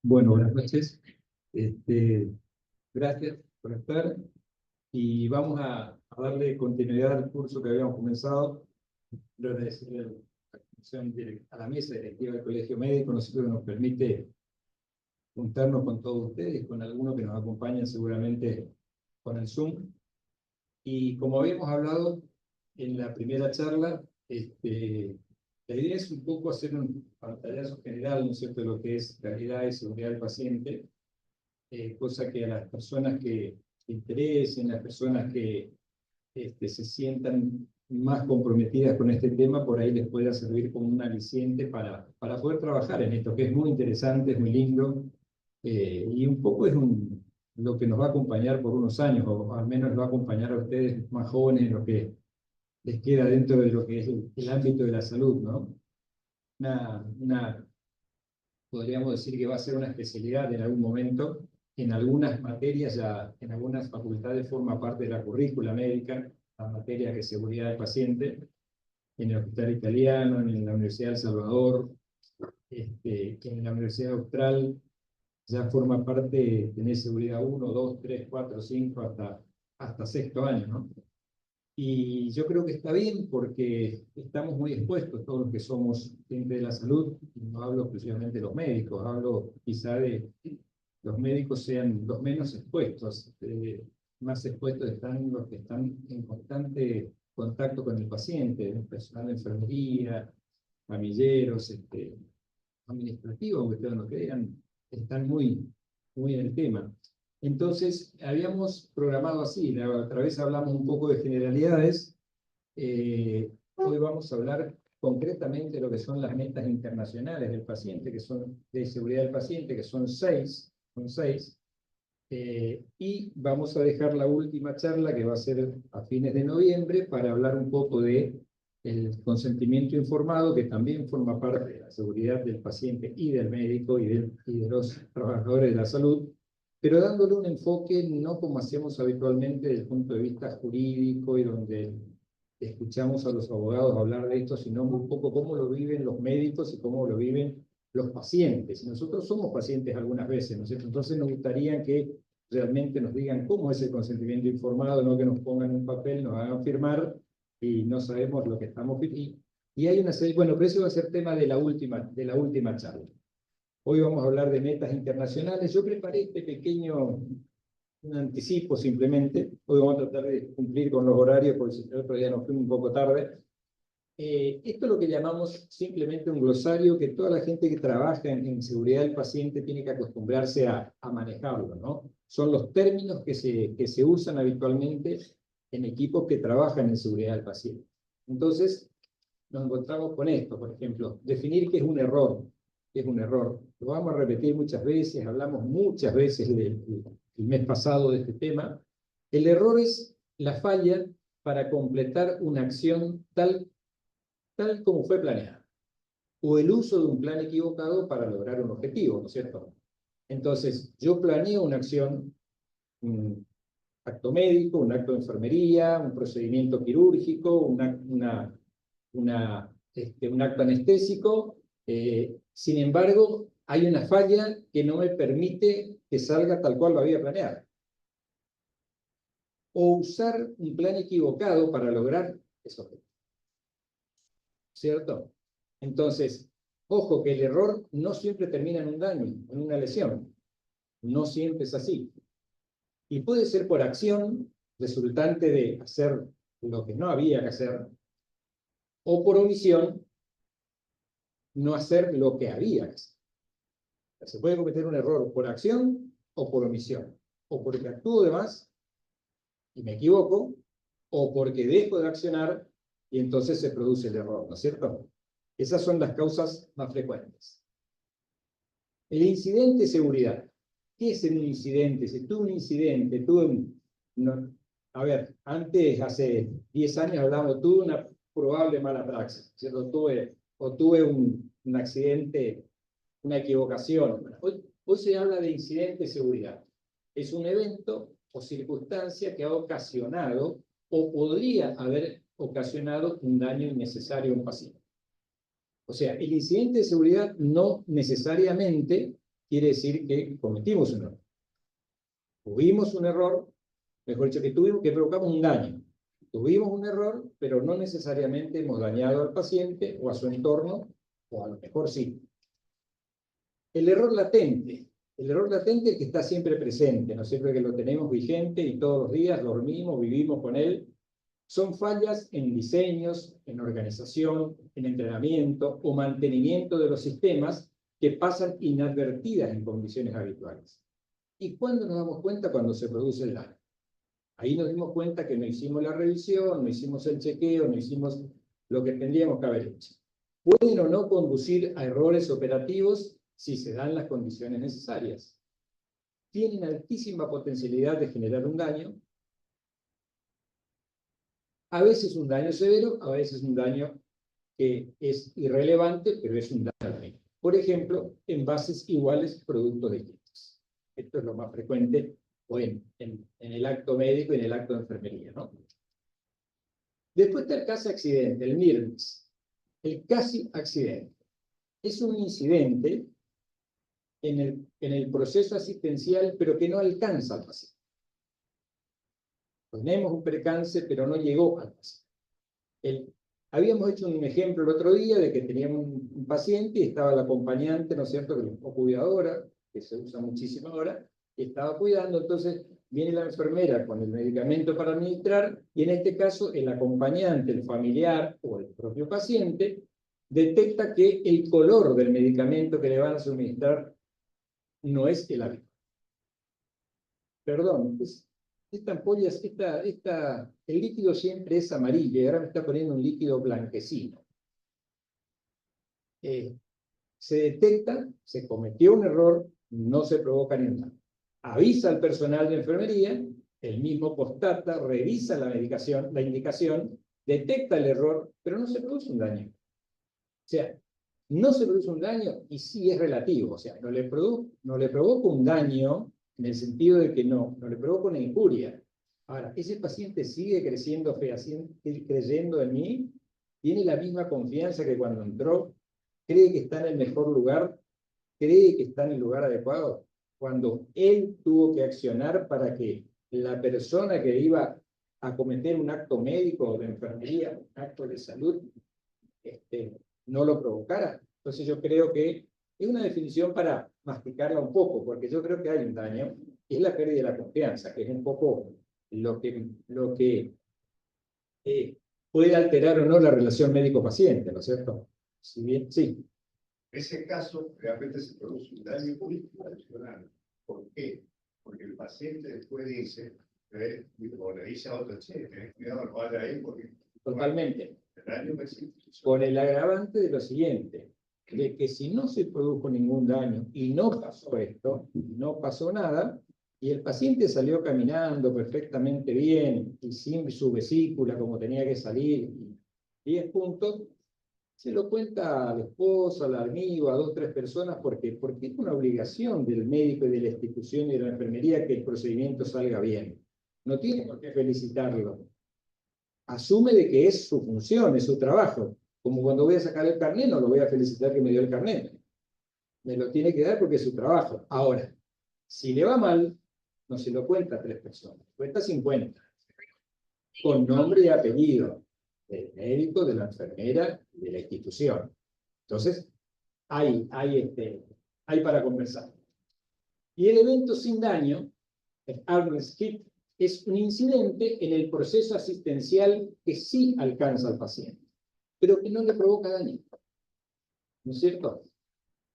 Bueno, buenas noches. Gracias por estar y vamos a darle continuidad al curso que habíamos comenzado. Quiero agradecerle a la mesa directiva del Colegio Médico, nosotros nos permite juntarnos con todos ustedes, con algunos que nos acompañan seguramente con el Zoom. Y como habíamos hablado en la primera charla, la idea es un poco hacer un pantallazo general, ¿no es cierto?, de lo que es calidad y seguridad del paciente, cosa que a las personas que se interesen, las personas que se sientan más comprometidas con este tema, por ahí les pueda servir como un aliciente para poder trabajar en esto, que es muy interesante, es muy lindo, y un poco es lo que nos va a acompañar por unos años, o al menos va a acompañar a ustedes más jóvenes en lo que les queda dentro de lo que es el ámbito de la salud, ¿no? Podríamos decir que va a ser una especialidad en algún momento. En algunas materias, ya en algunas facultades forma parte de la currícula médica, la materia de seguridad del paciente, en el Hospital Italiano, en la Universidad de El Salvador, en la Universidad Austral, ya forma parte de tener seguridad 1, 2, 3, 4, 5, hasta sexto año, ¿no? Y yo creo que está bien porque estamos muy expuestos, todos los que somos gente de la salud, y no hablo exclusivamente de los médicos, hablo quizá de los médicos sean los menos expuestos, más expuestos están los que están en constante contacto con el paciente, el personal de enfermería, camilleros, administrativos, aunque ustedes no crean, están muy en el tema. Entonces, habíamos programado así, la otra vez hablamos un poco de generalidades, hoy vamos a hablar concretamente de lo que son las metas internacionales del paciente, que son de seguridad del paciente, que son seis, y vamos a dejar la última charla, que va a ser a fines de noviembre, para hablar un poco de el consentimiento informado, que también forma parte de la seguridad del paciente y del médico y de los trabajadores de la salud, pero dándole un enfoque no como hacemos habitualmente desde el punto de vista jurídico y donde escuchamos a los abogados hablar de esto, sino un poco cómo lo viven los médicos y cómo lo viven los pacientes. Y nosotros somos pacientes algunas veces, ¿no es cierto? Entonces nos gustaría que realmente nos digan cómo es el consentimiento informado, no que nos pongan un papel, nos hagan firmar y no sabemos lo que estamos pidiendo. Y hay una serie, bueno, pero eso va a ser tema de la última charla. Hoy vamos a hablar de metas internacionales. Yo preparé este pequeño un anticipo simplemente. Hoy vamos a tratar de cumplir con los horarios, porque el otro día nos fuimos un poco tarde. Esto es lo que llamamos simplemente un glosario que toda la gente que trabaja en seguridad del paciente tiene que acostumbrarse a manejarlo, ¿no? Son los términos que se usan habitualmente en equipos que trabajan en seguridad del paciente. Entonces, nos encontramos con esto, por ejemplo, definir qué es un error. ¿Qué es un error? Lo vamos a repetir muchas veces, hablamos muchas veces el mes pasado de este tema. El error es la falla para completar una acción tal como fue planeada, o el uso de un plan equivocado para lograr un objetivo, ¿no es cierto? Entonces, yo planeo una acción, un acto médico, un acto de enfermería, un procedimiento quirúrgico, un acto anestésico, sin embargo, hay una falla que no me permite que salga tal cual lo había planeado. O usar un plan equivocado para lograr ese objetivo. ¿Cierto? Entonces, ojo que el error no siempre termina en un daño, en una lesión. No siempre es así. Y puede ser por acción resultante de hacer lo que no había que hacer, o por omisión, no hacer lo que había que hacer. Se puede cometer un error por acción o por omisión, o porque actúo de más y me equivoco, o porque dejo de accionar y entonces se produce el error, ¿no es cierto? Esas son las causas más frecuentes. El incidente de seguridad. ¿Qué es un incidente? Si tuve un incidente, A ver, antes, hace 10 años hablábamos, tuve una probable mala praxis, ¿cierto? Tuve un accidente, una equivocación. Bueno, hoy se habla de incidente de seguridad. Es un evento o circunstancia que ha ocasionado o podría haber ocasionado un daño innecesario a un paciente. O sea, el incidente de seguridad no necesariamente quiere decir que cometimos un error. Tuvimos un error, mejor dicho, que provocamos un daño. Tuvimos un error, pero no necesariamente hemos dañado al paciente o a su entorno, o a lo mejor sí. El error latente es que está siempre presente, ¿no es cierto? Que lo tenemos vigente y todos los días dormimos, vivimos con él. Son fallas en diseños, en organización, en entrenamiento o mantenimiento de los sistemas que pasan inadvertidas en condiciones habituales. ¿Y cuándo nos damos cuenta? Cuando se produce el daño. Ahí nos dimos cuenta que no hicimos la revisión, no hicimos el chequeo, no hicimos lo que tendríamos que haber hecho. Pueden o no conducir a errores operativos si se dan las condiciones necesarias. Tienen altísima potencialidad de generar un daño, a veces un daño severo, a veces un daño que es irrelevante, pero es un daño. Por ejemplo, envases iguales, productos distintos. Esto es lo más frecuente o en el acto médico y en el acto de enfermería, ¿no? Después está el casi accidente, el near miss. El casi accidente es un incidente en el proceso asistencial, pero que no alcanza al paciente. Tenemos un percance, pero no llegó al paciente. Habíamos hecho un ejemplo el otro día de que teníamos un paciente y estaba la acompañante, ¿no es cierto?, o cuidadora, que se usa muchísimo ahora, y estaba cuidando, entonces viene la enfermera con el medicamento para administrar, y en este caso el acompañante, el familiar o el propio paciente, detecta que el color del medicamento que le van a suministrar no es el habitual. Perdón, esta ampolla, el líquido siempre es amarillo y ahora me está poniendo un líquido blanquecino. Se detecta, se cometió un error, no se provoca ningún daño. Avisa al personal de enfermería, el mismo constata, revisa la indicación, detecta el error, pero no se produce un daño. O sea, no se produce un daño y sí es relativo. O sea, no le provoca un daño en el sentido de que no le provoca una injuria. Ahora, ese paciente sigue creyendo en mí, tiene la misma confianza que cuando entró, cree que está en el mejor lugar, cree que está en el lugar adecuado, cuando él tuvo que accionar para que la persona que iba a cometer un acto médico o de enfermería, un acto de salud, no lo provocara. Entonces yo creo que es una definición para masticarla un poco, porque yo creo que hay un daño, y es la pérdida de la confianza, que es un poco lo que puede alterar o no la relación médico-paciente, ¿no es cierto? Si bien, sí. En ese caso, realmente se produce un daño multidimensional. ¿Por qué? Porque el paciente después dice, o le dice a otro, che, tenés cuidado, no vaya ahí porque... Totalmente. El daño me existe. Con el agravante de lo siguiente, de que si no se produjo ningún daño y no pasó esto, no pasó nada, y el paciente salió caminando perfectamente bien y sin su vesícula como tenía que salir, 10 puntos, se lo cuenta a la esposa, al amigo, a 2 o 3 personas, porque es una obligación del médico y de la institución y de la enfermería que el procedimiento salga bien. No tiene por qué felicitarlo. Asume de que es su función, es su trabajo. Como cuando voy a sacar el carnet, no lo voy a felicitar que me dio el carnet. Me lo tiene que dar porque es su trabajo. Ahora, si le va mal, no se lo cuenta a 3 personas, cuenta 50. Con nombre y apellido del médico, de la enfermera, de la institución. Entonces, hay para conversar. Y el evento sin daño, el harmless hit, es un incidente en el proceso asistencial que sí alcanza al paciente, pero que no le provoca daño. ¿No es cierto?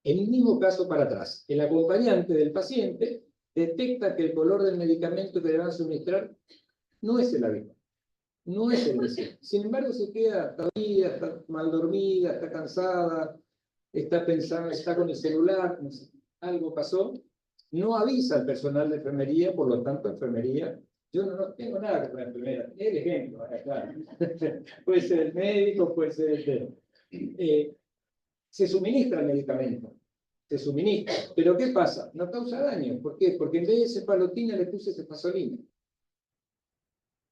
En el mismo caso para atrás, el acompañante del paciente detecta que el color del medicamento que le van a suministrar no es el habitual, no es el deseado. Sin embargo, se queda todavía, está mal dormida, está cansada, está pensando, está con el celular, no sé, algo pasó, no avisa al personal de enfermería, por lo tanto, enfermería Yo no tengo nada con la enfermera, es el ejemplo, claro. Puede ser el médico, puede ser se suministra el medicamento, se suministra. Pero ¿qué pasa? No causa daño. ¿Por qué? Porque en vez de cefalotina le puse cefazolina.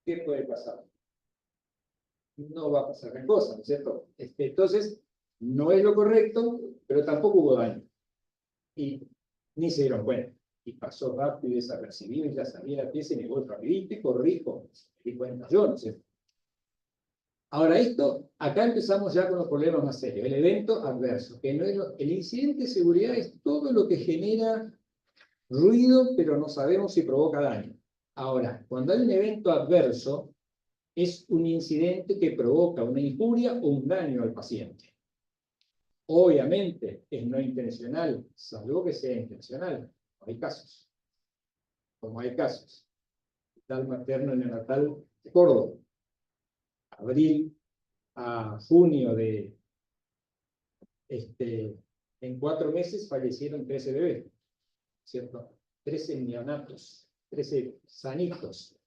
¿Qué puede pasar? No va a pasar gran cosa, ¿no es cierto? Entonces, no es lo correcto, pero tampoco hubo daño. Y ni se dieron cuenta. Y pasó rápido y desapercibido, y ya sabía la pieza y me voy rapidito y corrijo. Y cuenta yo, ¿no es cierto? Ahora acá empezamos ya con los problemas más serios. El evento adverso, que no es el incidente de seguridad es todo lo que genera ruido, pero no sabemos si provoca daño. Ahora, cuando hay un evento adverso, es un incidente que provoca una injuria o un daño al paciente. Obviamente es no intencional, salvo que sea intencional. Hay casos. Como hay casos. Hospital materno neonatal de Córdoba. Abril a junio en 4 meses fallecieron 13 bebés, ¿cierto? 13 neonatos, 13 sanitos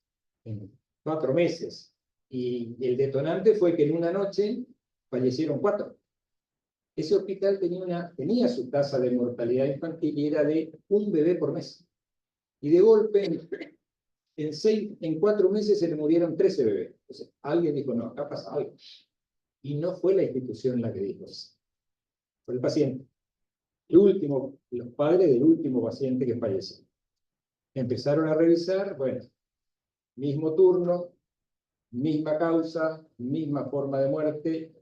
en 4 meses. Y el detonante fue que en una noche fallecieron 4. Ese hospital tenía su tasa de mortalidad infantil y era de 1 bebé por mes. Y de golpe, en 4 meses se le murieron 13 bebés. Entonces, alguien dijo, no, acá pasa algo. Y no fue la institución la que dijo eso. Fue el paciente. Los padres del último paciente que falleció. Empezaron a revisar, bueno, mismo turno, misma causa, misma forma de muerte,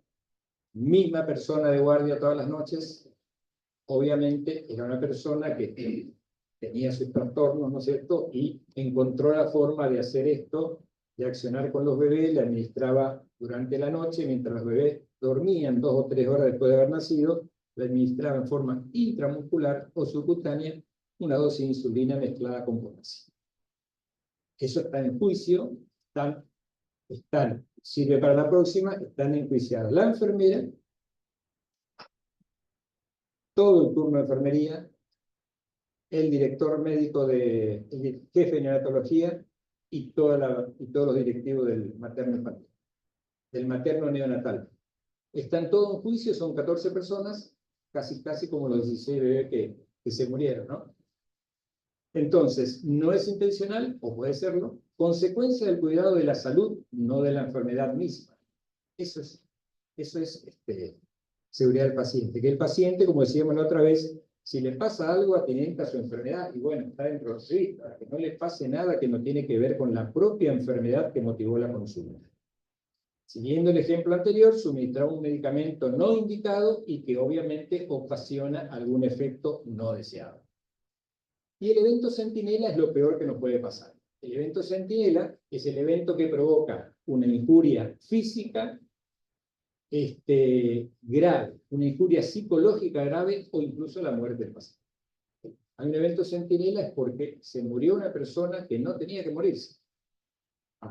misma persona de guardia todas las noches. Obviamente era una persona que tenía sus trastornos, ¿no es cierto? Y encontró la forma de hacer esto, de accionar con los bebés, le administraba durante la noche, mientras los bebés dormían 2 o 3 horas después de haber nacido, le administraba en forma intramuscular o subcutánea una dosis de insulina mezclada con potasio. Eso está en juicio, sirve para la próxima, están enjuiciadas la enfermera, todo el turno de enfermería, el director médico, el jefe de neonatología y todos los directivos del materno infantil, del materno neonatal. Están todos en juicio, son 14 personas, casi como los 16 bebés que se murieron, ¿no? Entonces, no es intencional, o puede serlo, consecuencia del cuidado de la salud, no de la enfermedad misma. Eso es seguridad del paciente. Que el paciente, como decíamos la otra vez, si le pasa algo, atienda a su enfermedad, y bueno, está dentro de los servicios, para que no le pase nada que no tiene que ver con la propia enfermedad que motivó la consulta. Siguiendo el ejemplo anterior, suministrar un medicamento no indicado y que obviamente ocasiona algún efecto no deseado. Y el evento centinela es lo peor que nos puede pasar. El evento centinela es el evento que provoca una injuria física grave, una injuria psicológica grave o incluso la muerte del paciente. Hay un evento centinela es porque se murió una persona que no tenía que morirse.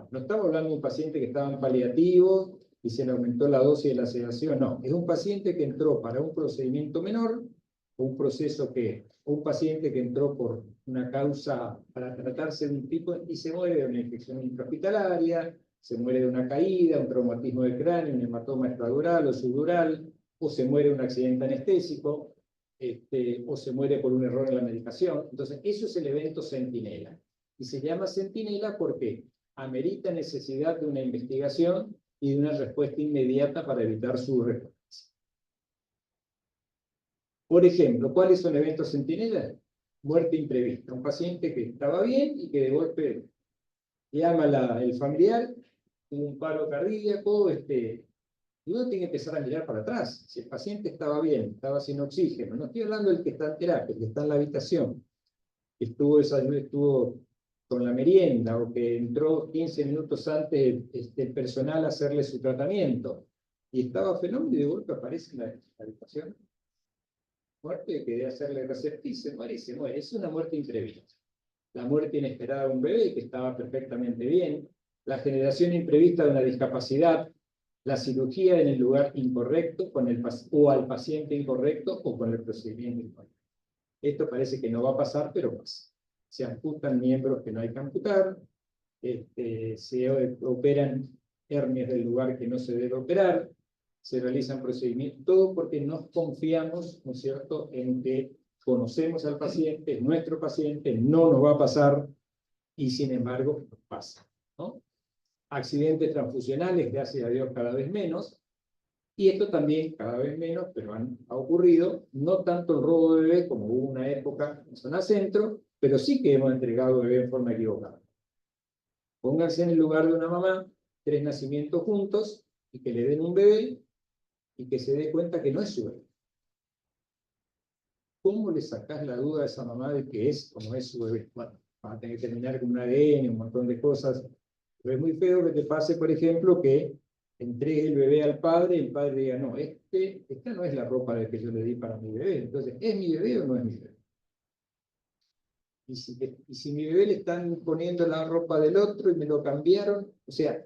No estamos hablando de un paciente que estaba en paliativo y se le aumentó la dosis de la sedación, no. Es un paciente que entró para un procedimiento menor, o un paciente que entró por una causa para tratarse de un tipo y se muere de una infección intrahospitalaria, se muere de una caída, un traumatismo de cráneo, un hematoma extradural o subdural, o se muere de un accidente anestésico, o se muere por un error en la medicación. Entonces, eso es el evento centinela. Y se llama centinela porque amerita necesidad de una investigación y de una respuesta inmediata para evitar su recurrencia. Por ejemplo, ¿cuáles son eventos centinela? Muerte imprevista. Un paciente que estaba bien y que de golpe llama el familiar, tuvo un paro cardíaco, y uno tiene que empezar a mirar para atrás. Si el paciente estaba bien, estaba sin oxígeno, no estoy hablando del que está en terapia, el que está en la habitación, estuvo con la merienda o que entró 15 minutos antes el personal a hacerle su tratamiento y estaba fenómeno y de golpe aparece en la habitación. Muerte que debe hacerle receptir, se muere y se muere. Es una muerte imprevista. La muerte inesperada de un bebé que estaba perfectamente bien, la generación imprevista de una discapacidad, la cirugía en el lugar incorrecto o al paciente incorrecto o con el procedimiento incorrecto. Esto parece que no va a pasar, pero pasa. Se amputan miembros que no hay que amputar, se operan hernias del lugar que no se debe operar, se realizan procedimientos, todo porque nos confiamos, ¿no es cierto?, en que conocemos al paciente, es nuestro paciente, no nos va a pasar, y sin embargo nos pasa, ¿no? Accidentes transfusionales, gracias a Dios, cada vez menos, y esto también cada vez menos, pero ha ocurrido, no tanto el robo de bebé como hubo una época en zona centro, pero sí que hemos entregado bebé en forma equivocada. Pónganse en el lugar de una mamá, 3 nacimientos juntos, y que le den un bebé, y que se dé cuenta que no es su bebé. ¿Cómo le sacás la duda a esa mamá de que es o no es su bebé? Bueno, va a tener que terminar con un ADN, un montón de cosas. Pero es muy feo que te pase, por ejemplo, que entregue el bebé al padre y el padre diga, no, esta no es la ropa que yo le di para mi bebé. Entonces, ¿es mi bebé o no es mi bebé? Y si mi bebé le están poniendo la ropa del otro y me lo cambiaron, o sea,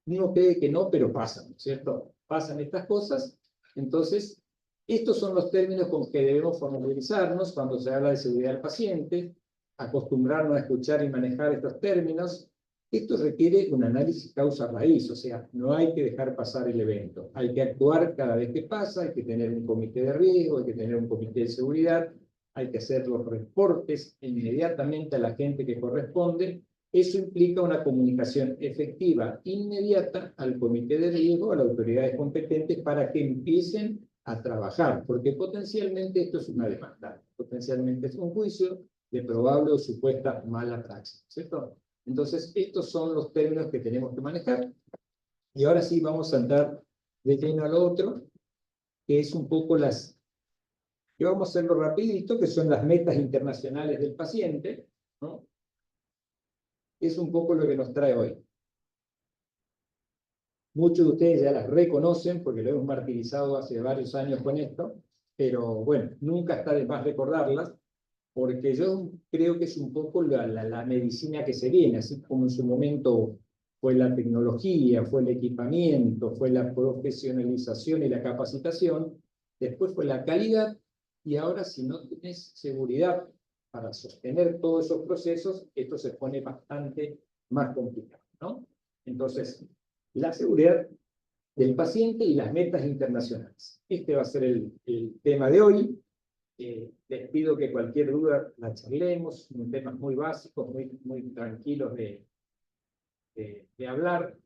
uno cree que no, pero pasan, ¿cierto? Pasan estas cosas. Entonces, estos son los términos con que debemos familiarizarnos cuando se habla de seguridad del paciente, acostumbrarnos a escuchar y manejar estos términos. Esto requiere un análisis causa-raíz, o sea, no hay que dejar pasar el evento. Hay que actuar cada vez que pasa, hay que tener un comité de riesgo, hay que tener un comité de seguridad, hay que hacer los reportes inmediatamente a la gente que corresponde. Eso implica una comunicación efectiva, inmediata, al comité de riesgo, a las autoridades competentes, para que empiecen a trabajar, porque potencialmente esto es una demanda, potencialmente es un juicio de probable o supuesta mala praxis, ¿cierto? Entonces, estos son los términos que tenemos que manejar. Y ahora sí vamos a entrar de lleno al otro, que es un poco que vamos a hacerlo rapidito, que son las metas internacionales del paciente, ¿no? Es un poco lo que nos trae hoy. Muchos de ustedes ya las reconocen porque lo hemos martirizado hace varios años con esto, pero bueno, nunca está de más recordarlas, porque yo creo que es un poco la medicina que se viene, así como en su momento fue la tecnología, fue el equipamiento, fue la profesionalización y la capacitación, después fue la calidad, y ahora si no tienes seguridad para sostener todos esos procesos, esto se pone bastante más complicado, ¿no? Entonces, la seguridad del paciente y las metas internacionales. Este va a ser el tema de hoy. Les pido que cualquier duda la charlemos, son temas muy básicos, muy tranquilos de hablar,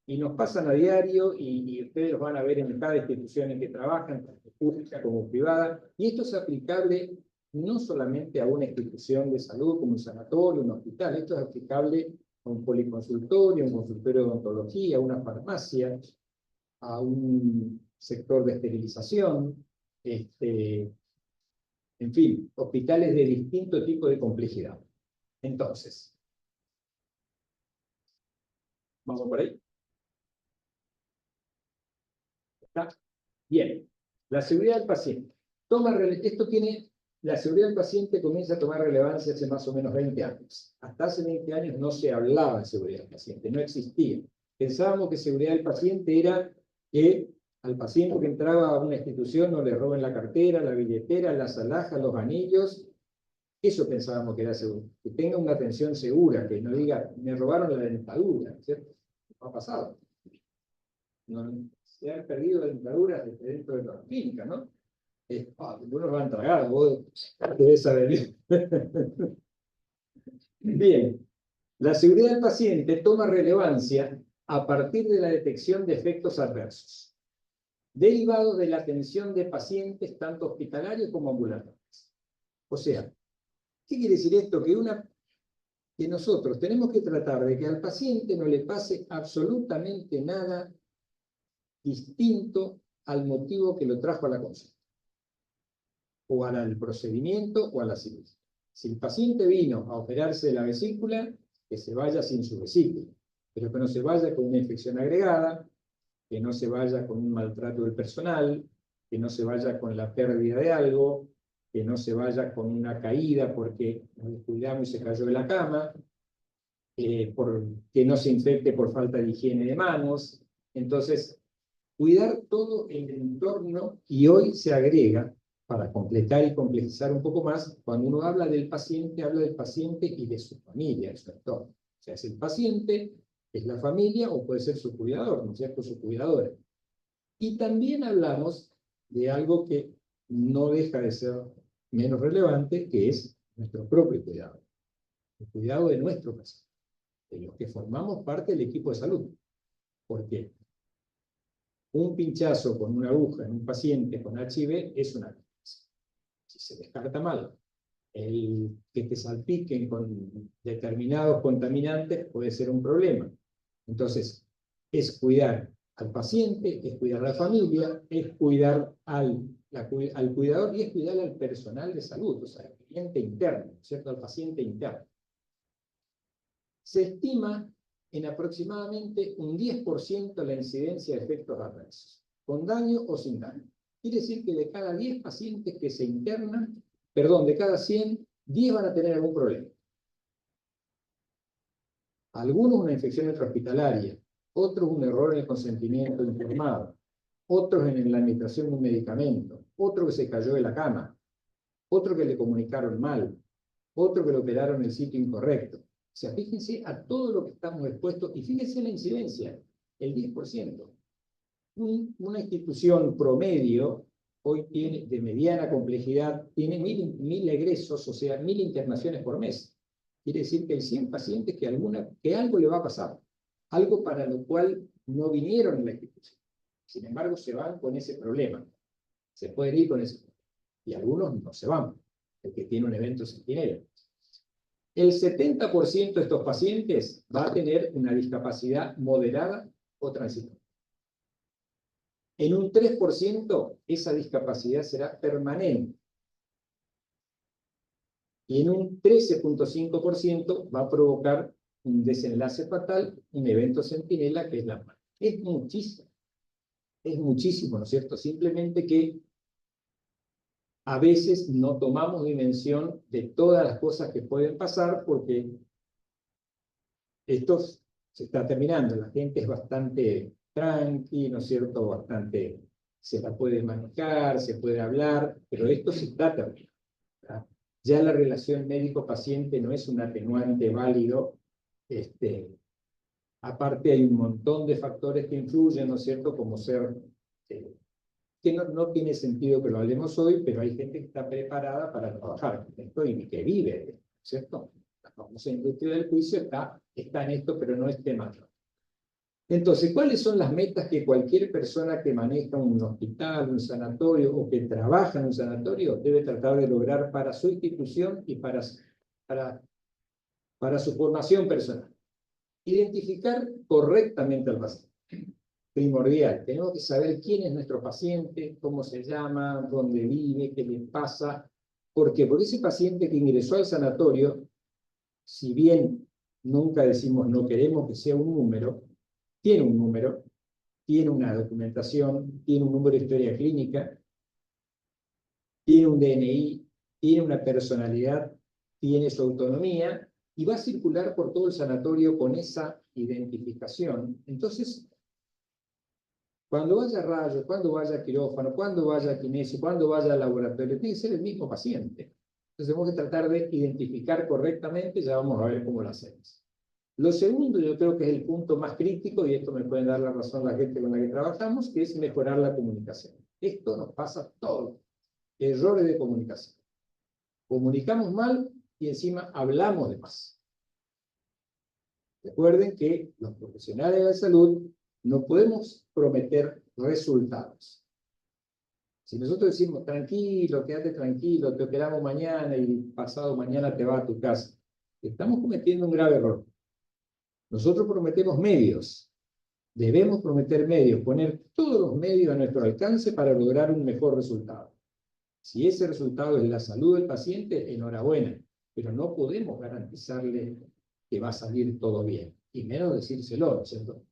y nos pasan a diario, y ustedes los van a ver en cada institución en que trabajan, tanto pública como privada, y esto es aplicable no solamente a una institución de salud como un sanatorio, un hospital, esto es aplicable a un policonsultorio, un consultorio de odontología, a una farmacia, a un sector de esterilización, en fin, hospitales de distinto tipo de complejidad. Entonces, ¿vamos por ahí? ¿Está? Bien. La seguridad del paciente. La seguridad del paciente comienza a tomar relevancia hace más o menos 20 años. Hasta hace 20 años no se hablaba de seguridad del paciente, no existía. Pensábamos que seguridad del paciente era que al paciente que entraba a una institución no le roben la cartera, la billetera, las alhajas, los anillos. Eso pensábamos que era seguro. Que tenga una atención segura, que no diga, me robaron la dentadura, ¿cierto? No ha pasado. No, se han perdido dentaduras desde dentro de la clínica, ¿no? Algunos lo han tragado, vos debes saber bien. Bien, la seguridad del paciente toma relevancia a partir de la detección de efectos adversos, derivados de la atención de pacientes tanto hospitalarios como ambulatorios. O sea, ¿qué quiere decir esto? Que nosotros tenemos que tratar de que al paciente no le pase absolutamente nada distinto al motivo que lo trajo a la consulta, o al procedimiento, o a la cirugía. Si el paciente vino a operarse de la vesícula, que se vaya sin su vesícula, pero que no se vaya con una infección agregada, que no se vaya con un maltrato del personal, que no se vaya con la pérdida de algo, que no se vaya con una caída porque nos descuidamos y se cayó de la cama, que no se infecte por falta de higiene de manos. Entonces, cuidar todo el entorno, y hoy se agrega, para completar y complejizar un poco más, cuando uno habla del paciente y de su familia, de su entorno. O sea, es el paciente, es la familia o puede ser su cuidador, ¿no es cierto?, su cuidadora. Y también hablamos de algo que no deja de ser menos relevante, que es nuestro propio cuidado. El cuidado de nuestro paciente, de los que formamos parte del equipo de salud. ¿Por qué? Un pinchazo con una aguja en un paciente con HIV es una cosa. Si se descarta mal, el que te salpiquen con determinados contaminantes puede ser un problema. Entonces, es cuidar al paciente, es cuidar a la familia, es cuidar al cuidador y es cuidar al personal de salud, o sea, al cliente interno, ¿cierto? Al paciente interno. Se estima en aproximadamente un 10% la incidencia de efectos adversos, con daño o sin daño. Quiere decir que de cada 10 pacientes que se internan, de cada 100, 10 van a tener algún problema. Algunos una infección intrahospitalaria, otros un error en el consentimiento informado, otros en la administración de un medicamento, otro que se cayó de la cama, otro que le comunicaron mal, otro que lo operaron en el sitio incorrecto. O sea, fíjense a todo lo que estamos expuestos y fíjense la incidencia, el 10%. Una institución promedio, hoy tiene, de mediana complejidad, tiene 1000 egresos, o sea, 1000 internaciones por mes. Quiere decir que hay 100 pacientes que algo le va a pasar, algo para lo cual no vinieron en la institución. Sin embargo, se van con ese problema. Se pueden ir con ese problema. Y algunos no se van, el que tiene un evento centinela. El 70% de estos pacientes va a tener una discapacidad moderada o transitoria. En un 3% esa discapacidad será permanente. Y en un 13.5% va a provocar un desenlace fatal, un evento centinela que es la muerte. Es muchísimo, ¿no es cierto? Simplemente que a veces no tomamos dimensión de todas las cosas que pueden pasar porque esto se está terminando. La gente es bastante tranqui, ¿no es cierto? Bastante, se la puede manejar, se puede hablar, pero esto se está terminando, ¿verdad? Ya la relación médico-paciente no es un atenuante válido. Aparte hay un montón de factores que influyen, ¿no es cierto? Como ser... que no tiene sentido que lo hablemos hoy, pero hay gente que está preparada para trabajar en esto y que vive, ¿cierto? La famosa industria del juicio está en esto, pero no es tema. Entonces, ¿cuáles son las metas que cualquier persona que maneja un hospital, un sanatorio o que trabaja en un sanatorio debe tratar de lograr para su institución y para su formación personal? Identificar correctamente al paciente. Primordial. Tenemos que saber quién es nuestro paciente, cómo se llama, dónde vive, qué le pasa. ¿Por qué? Porque ese paciente que ingresó al sanatorio, si bien nunca decimos no queremos que sea un número, tiene un número, tiene una documentación, tiene un número de historia clínica, tiene un DNI, tiene una personalidad, tiene su autonomía y va a circular por todo el sanatorio con esa identificación. Entonces, cuando vaya a rayos, cuando vaya a quirófano, cuando vaya a kinesio, cuando vaya al laboratorio, tiene que ser el mismo paciente. Entonces tenemos que tratar de identificar correctamente, ya vamos a ver cómo lo hacemos. Lo segundo, yo creo que es el punto más crítico, y esto me puede dar la razón la gente con la que trabajamos, que es mejorar la comunicación. Esto nos pasa todo. Errores de comunicación. Comunicamos mal y encima hablamos de más. Recuerden que los profesionales de la salud no podemos prometer resultados. Si nosotros decimos, tranquilo, quédate tranquilo, te operamos mañana y pasado mañana te vas a tu casa, estamos cometiendo un grave error. Nosotros prometemos medios. Debemos prometer medios, poner todos los medios a nuestro alcance para lograr un mejor resultado. Si ese resultado es la salud del paciente, enhorabuena, pero no podemos garantizarle que va a salir todo bien, y menos decírselo, ¿no es cierto?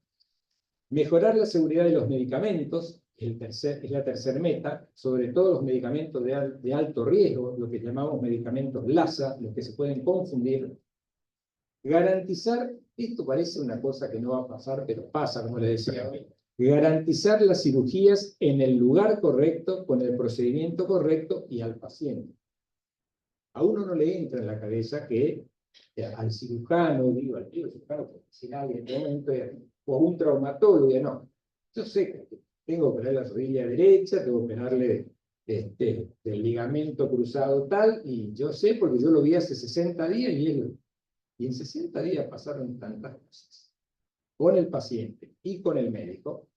Mejorar la seguridad de los medicamentos es la tercera meta, sobre todo los medicamentos de alto riesgo, lo que llamamos medicamentos LASA, los que se pueden confundir. Garantizar, esto parece una cosa que no va a pasar, pero pasa, como le decía hoy, garantizar las cirugías en el lugar correcto, con el procedimiento correcto y al paciente. A uno no le entra en la cabeza que al cirujano, digo, al cirujano profesional en este momento, o a un traumatólogo, no. Yo sé que tengo que operar la rodilla derecha, tengo que operarle del ligamento cruzado tal, y yo sé porque yo lo vi hace 60 días y en 60 días pasaron tantas cosas con el paciente y con el médico,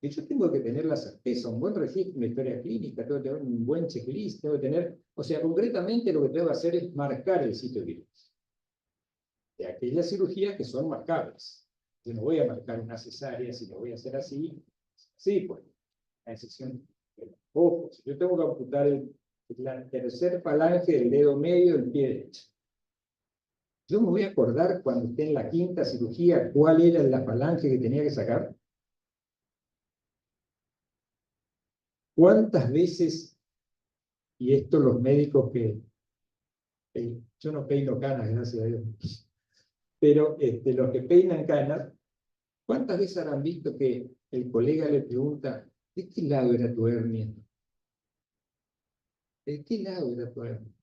que yo tengo que tener la certeza, un buen registro, una historia clínica, tengo que tener un buen checklist, tengo que tener, o sea, concretamente lo que tengo que hacer es marcar el sitio de virus. De aquellas cirugías que son marcables. Yo no voy a marcar una cesárea, si lo voy a hacer así, sí, pues, la excepción de los ojos. Yo tengo que amputar la tercer falange del dedo medio del pie derecho. Yo me voy a acordar cuando esté en la quinta cirugía cuál era la falange que tenía que sacar. ¿Cuántas veces, y esto los médicos yo no peino canas, gracias a Dios, pero los que peinan canas, ¿cuántas veces habrán visto que el colega le pregunta, ¿de qué lado era tu hernia? ¿De qué lado era tu hernia?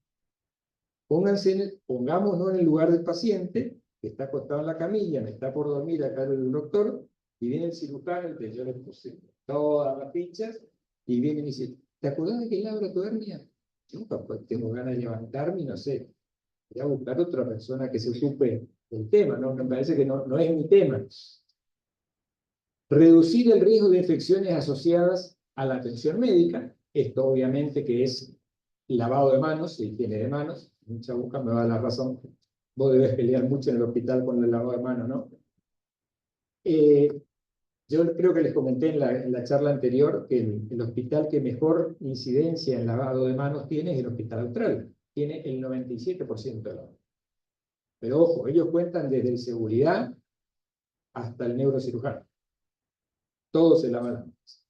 Pongámonos en el lugar del paciente, que está acostado en la camilla, me está por dormir acá el doctor, y viene el cirujano, que yo le puse todas las fichas, y viene y me dice, ¿te acordás de qué lado era tu hernia? Yo tengo ganas de levantarme y no sé, voy a buscar otra persona que se ocupe del tema, ¿no? Me parece que no es mi tema. Reducir el riesgo de infecciones asociadas a la atención médica, esto obviamente que es lavado de manos, higiene de manos. Mucha boca me va a dar la razón. Vos debés pelear mucho en el hospital con el lavado de manos, ¿no? Yo creo que les comenté en la charla anterior que el hospital que mejor incidencia en lavado de manos tiene es el Hospital Austral. Tiene el 97% de lavado. Pero ojo, ellos cuentan desde el seguridad hasta el neurocirujano. Todos se lavan las manos.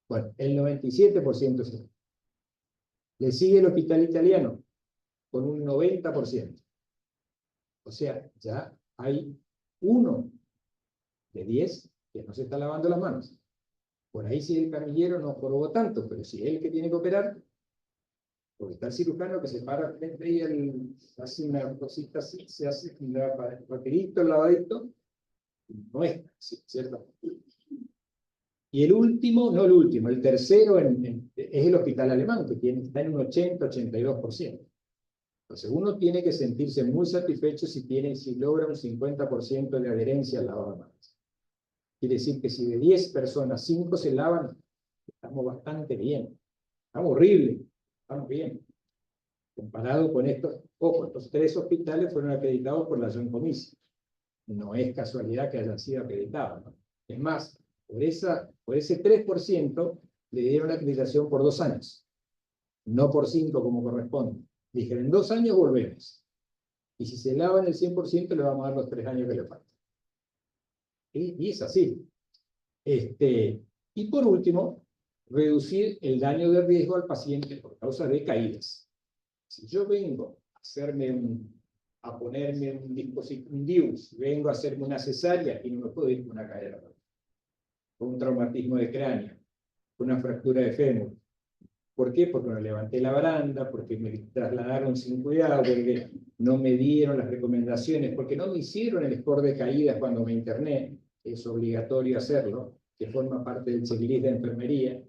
Bueno, el 97% se lava. Le sigue el hospital italiano con un 90%. O sea, ya hay 1 de 10 que no se está lavando las manos. Por ahí si el camillero no jorobó tanto, pero si es el que tiene que operar, porque está el cirujano que se para frente y hace una cosita así, se hace un rapidito, el lavadito, no es así, ¿cierto? Y el último, no el último, el tercero es el hospital alemán, que está en un 80-82%. Entonces uno tiene que sentirse muy satisfecho si logra un 50% de adherencia al lavado de manos. Quiere decir que si de 10 personas, 5 se lavan, estamos bastante bien. Estamos horrible, estamos bien. Comparado con estos 3 hospitales fueron acreditados por la Joint Commission. No es casualidad que hayan sido acreditados, ¿no? Es más, por ese 3% le dieron la acreditación por 2 años, no por 5 como corresponde. Dijeron, en 2 años volvemos. Y si se lavan el 100%, le vamos a dar los 3 años que le faltan. Y es así. Y por último, reducir el daño de riesgo al paciente por causa de caídas. Si yo vengo a ponerme un dispositivo, un DIUS, vengo a hacerme una cesárea y no me puedo ir con una cadera, con un traumatismo de cráneo, con una fractura de fémur. ¿Por qué? Porque no levanté la baranda, porque me trasladaron sin cuidado, porque no me dieron las recomendaciones, porque no me hicieron el score de caídas cuando me interné. Es obligatorio hacerlo, que forma parte del checklist de enfermería,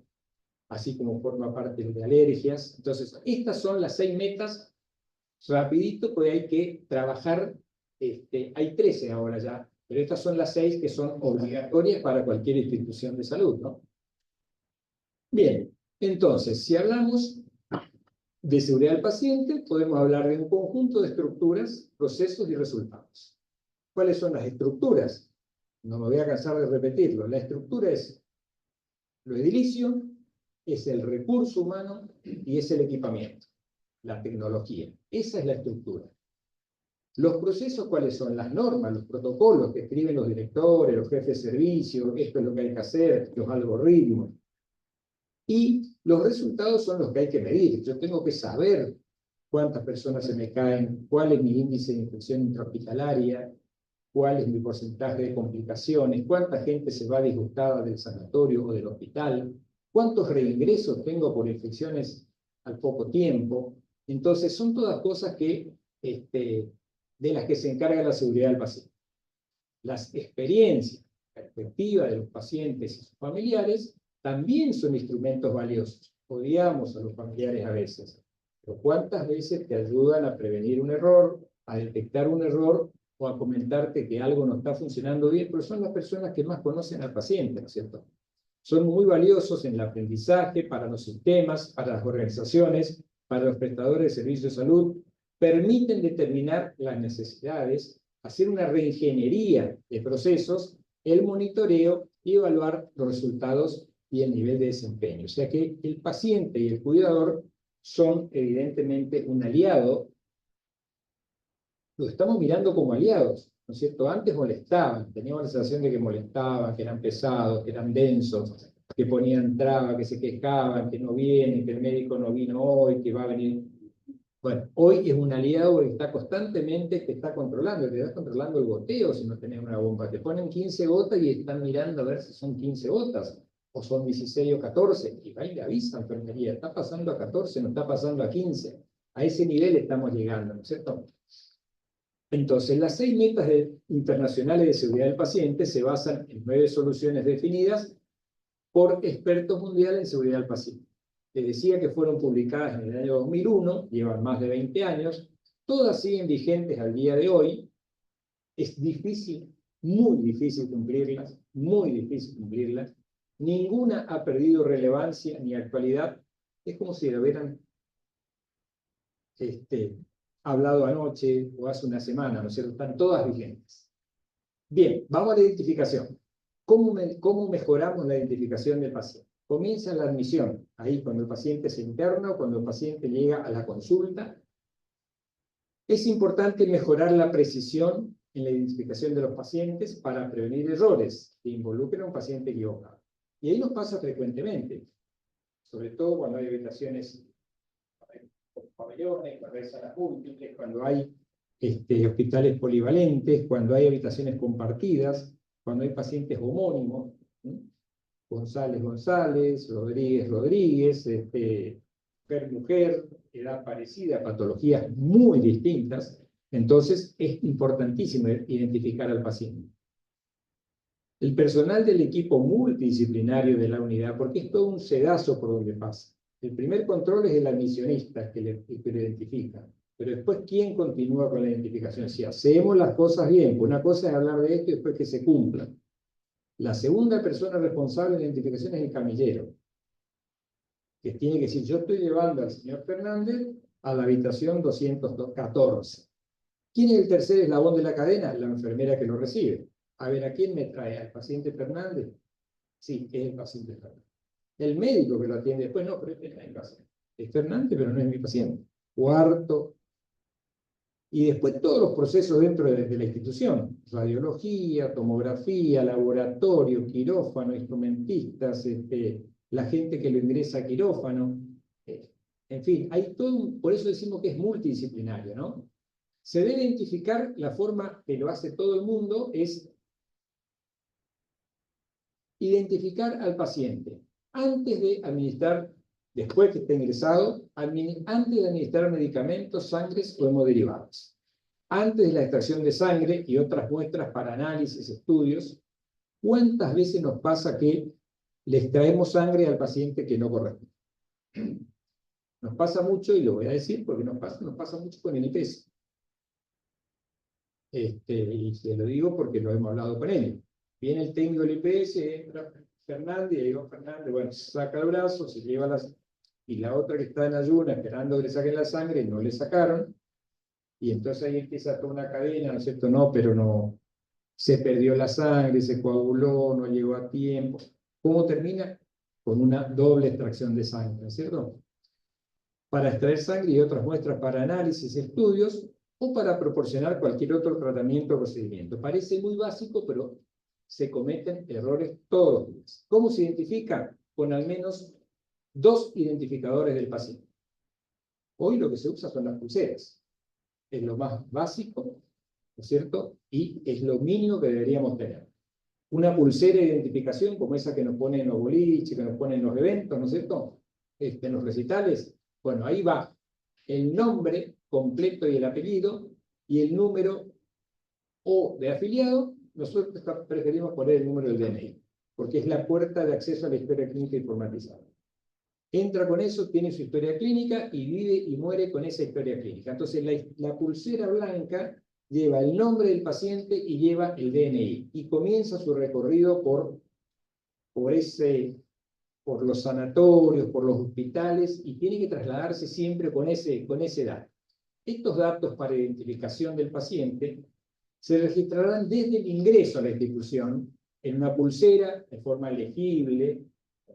así como forma parte de alergias. Entonces, estas son las 6 metas. Rapidito, pues hay que trabajar, hay 13 ahora ya, pero estas son las 6 que son obligatorias para cualquier institución de salud, ¿no? Bien, entonces, si hablamos de seguridad del paciente, podemos hablar de un conjunto de estructuras, procesos y resultados. ¿Cuáles son las estructuras? No me voy a cansar de repetirlo. La estructura es lo edilicio, es el recurso humano y es el equipamiento, la tecnología. Esa es la estructura. Los procesos, ¿cuáles son? Las normas, los protocolos que escriben los directores, los jefes de servicio, esto es lo que hay que hacer, los algoritmos. Y los resultados son los que hay que medir. Yo tengo que saber cuántas personas se me caen, cuál es mi índice de infección intrahospitalaria, cuál es mi porcentaje de complicaciones, cuánta gente se va disgustada del sanatorio o del hospital, cuántos reingresos tengo por infecciones al poco tiempo. Entonces, son todas cosas que de las que se encarga la seguridad del paciente. Las experiencias, perspectivas de los pacientes y sus familiares también son instrumentos valiosos. Odiamos a los familiares a veces, pero ¿cuántas veces te ayudan a prevenir un error, a detectar un error o a comentarte que algo no está funcionando bien? Pero son las personas que más conocen al paciente, ¿no es cierto? Son muy valiosos en el aprendizaje, para los sistemas, para las organizaciones, para los prestadores de servicios de salud. Permiten determinar las necesidades, hacer una reingeniería de procesos, el monitoreo y evaluar los resultados y el nivel de desempeño. O sea que el paciente y el cuidador son evidentemente un aliado. Lo estamos mirando como aliados, ¿no es cierto? Antes molestaban, teníamos la sensación de que molestaban, que eran pesados, que eran densos, que ponían trabas, que se quejaban, que no vienen, que el médico no vino hoy, que va a venir. Bueno, hoy es un aliado que está constantemente, que está controlando, te está controlando el goteo si no tenés una bomba. Te ponen 15 gotas y están mirando a ver si son 15 gotas, o son 16 o 14, y va y le avisa enfermería, está pasando a 14, no está pasando a 15. A ese nivel estamos llegando, ¿no es cierto? Entonces, las 6 metas internacionales de seguridad del paciente se basan en 9 soluciones definidas por expertos mundiales en seguridad del paciente. Te decía que fueron publicadas en el año 2001, llevan más de 20 años, todas siguen vigentes al día de hoy. Es difícil, muy difícil cumplirlas, muy difícil cumplirlas. Ninguna ha perdido relevancia ni actualidad. Es como si lo hubieran hablado anoche o hace una semana, ¿no es cierto? Están todas vigentes. Bien, vamos a la identificación. ¿Cómo mejoramos la identificación del paciente? Comienza la admisión, ahí cuando el paciente se interna o cuando el paciente llega a la consulta. Es importante mejorar la precisión en la identificación de los pacientes para prevenir errores que involucren a un paciente equivocado. Y ahí nos pasa frecuentemente, sobre todo cuando hay habitaciones pabellones, cuando hay salas múltiples, cuando hay hospitales polivalentes, cuando hay habitaciones compartidas, cuando hay pacientes homónimos, ¿sí? González, González, Rodríguez, Rodríguez, mujer, mujer, edad parecida, patologías muy distintas. Entonces es importantísimo identificar al paciente. El personal del equipo multidisciplinario de la unidad, porque es todo un sedazo por donde pasa. El primer control es el admisionista que lo identifica, pero después, ¿quién continúa con la identificación? Si hacemos las cosas bien, pues una cosa es hablar de esto y después que se cumplan. La segunda persona responsable de la identificación es el camillero, que tiene que decir, yo estoy llevando al señor Fernández a la habitación 214. ¿Quién es el tercer eslabón de la cadena? La enfermera que lo recibe. A ver, ¿a quién me trae? ¿Al paciente Fernández? Sí, es el paciente Fernández. El médico que lo atiende después, no, pero este no es mi paciente. Es Fernández, pero no es mi paciente. Cuarto. Y después todos los procesos dentro de la institución. Radiología, tomografía, laboratorio, quirófano, instrumentistas, la gente que lo ingresa a quirófano. En fin, hay todo, por eso decimos que es multidisciplinario, ¿no? Se debe identificar, la forma que lo hace todo el mundo es identificar al paciente antes de administrar, después que esté ingresado, antes de administrar medicamentos, sangres o hemoderivados. Antes de la extracción de sangre y otras muestras para análisis, estudios, ¿cuántas veces nos pasa que le extraemos sangre al paciente que no corresponde? Nos pasa mucho, y lo voy a decir porque nos pasa mucho con el IPS. Y se lo digo porque lo hemos hablado con él. Viene el técnico del IPS, entra Fernández, y digo, Fernández, bueno, saca el brazo, se lleva las... Y la otra que está en ayuna, esperando que le saquen la sangre, no le sacaron. Y entonces ahí empieza toda una cadena, ¿no es cierto? No, pero no, se perdió la sangre, se coaguló, no llegó a tiempo. ¿Cómo termina? Con una doble extracción de sangre, ¿no es cierto? Para extraer sangre y otras muestras para análisis, estudios, o para proporcionar cualquier otro tratamiento o procedimiento. Parece muy básico, pero se cometen errores todos los días. ¿Cómo se identifica? Con al menos 2 identificadores del paciente. Hoy lo que se usa son las pulseras. Es lo más básico, ¿no es cierto? Y es lo mínimo que deberíamos tener. Una pulsera de identificación como esa que nos ponen en los boliches, que nos ponen en los eventos, ¿no es cierto? En los recitales. Bueno, ahí va el nombre completo y el apellido y el número O de afiliado, nosotros preferimos poner el número del DNI, porque es la puerta de acceso a la historia clínica informatizada. Entra con eso, tiene su historia clínica y vive y muere con esa historia clínica. Entonces la pulsera blanca lleva el nombre del paciente y lleva el DNI, y comienza su recorrido por los sanatorios, por los hospitales, y tiene que trasladarse siempre con ese dato. Estos datos para identificación del paciente se registrarán desde el ingreso a la institución en una pulsera de forma legible,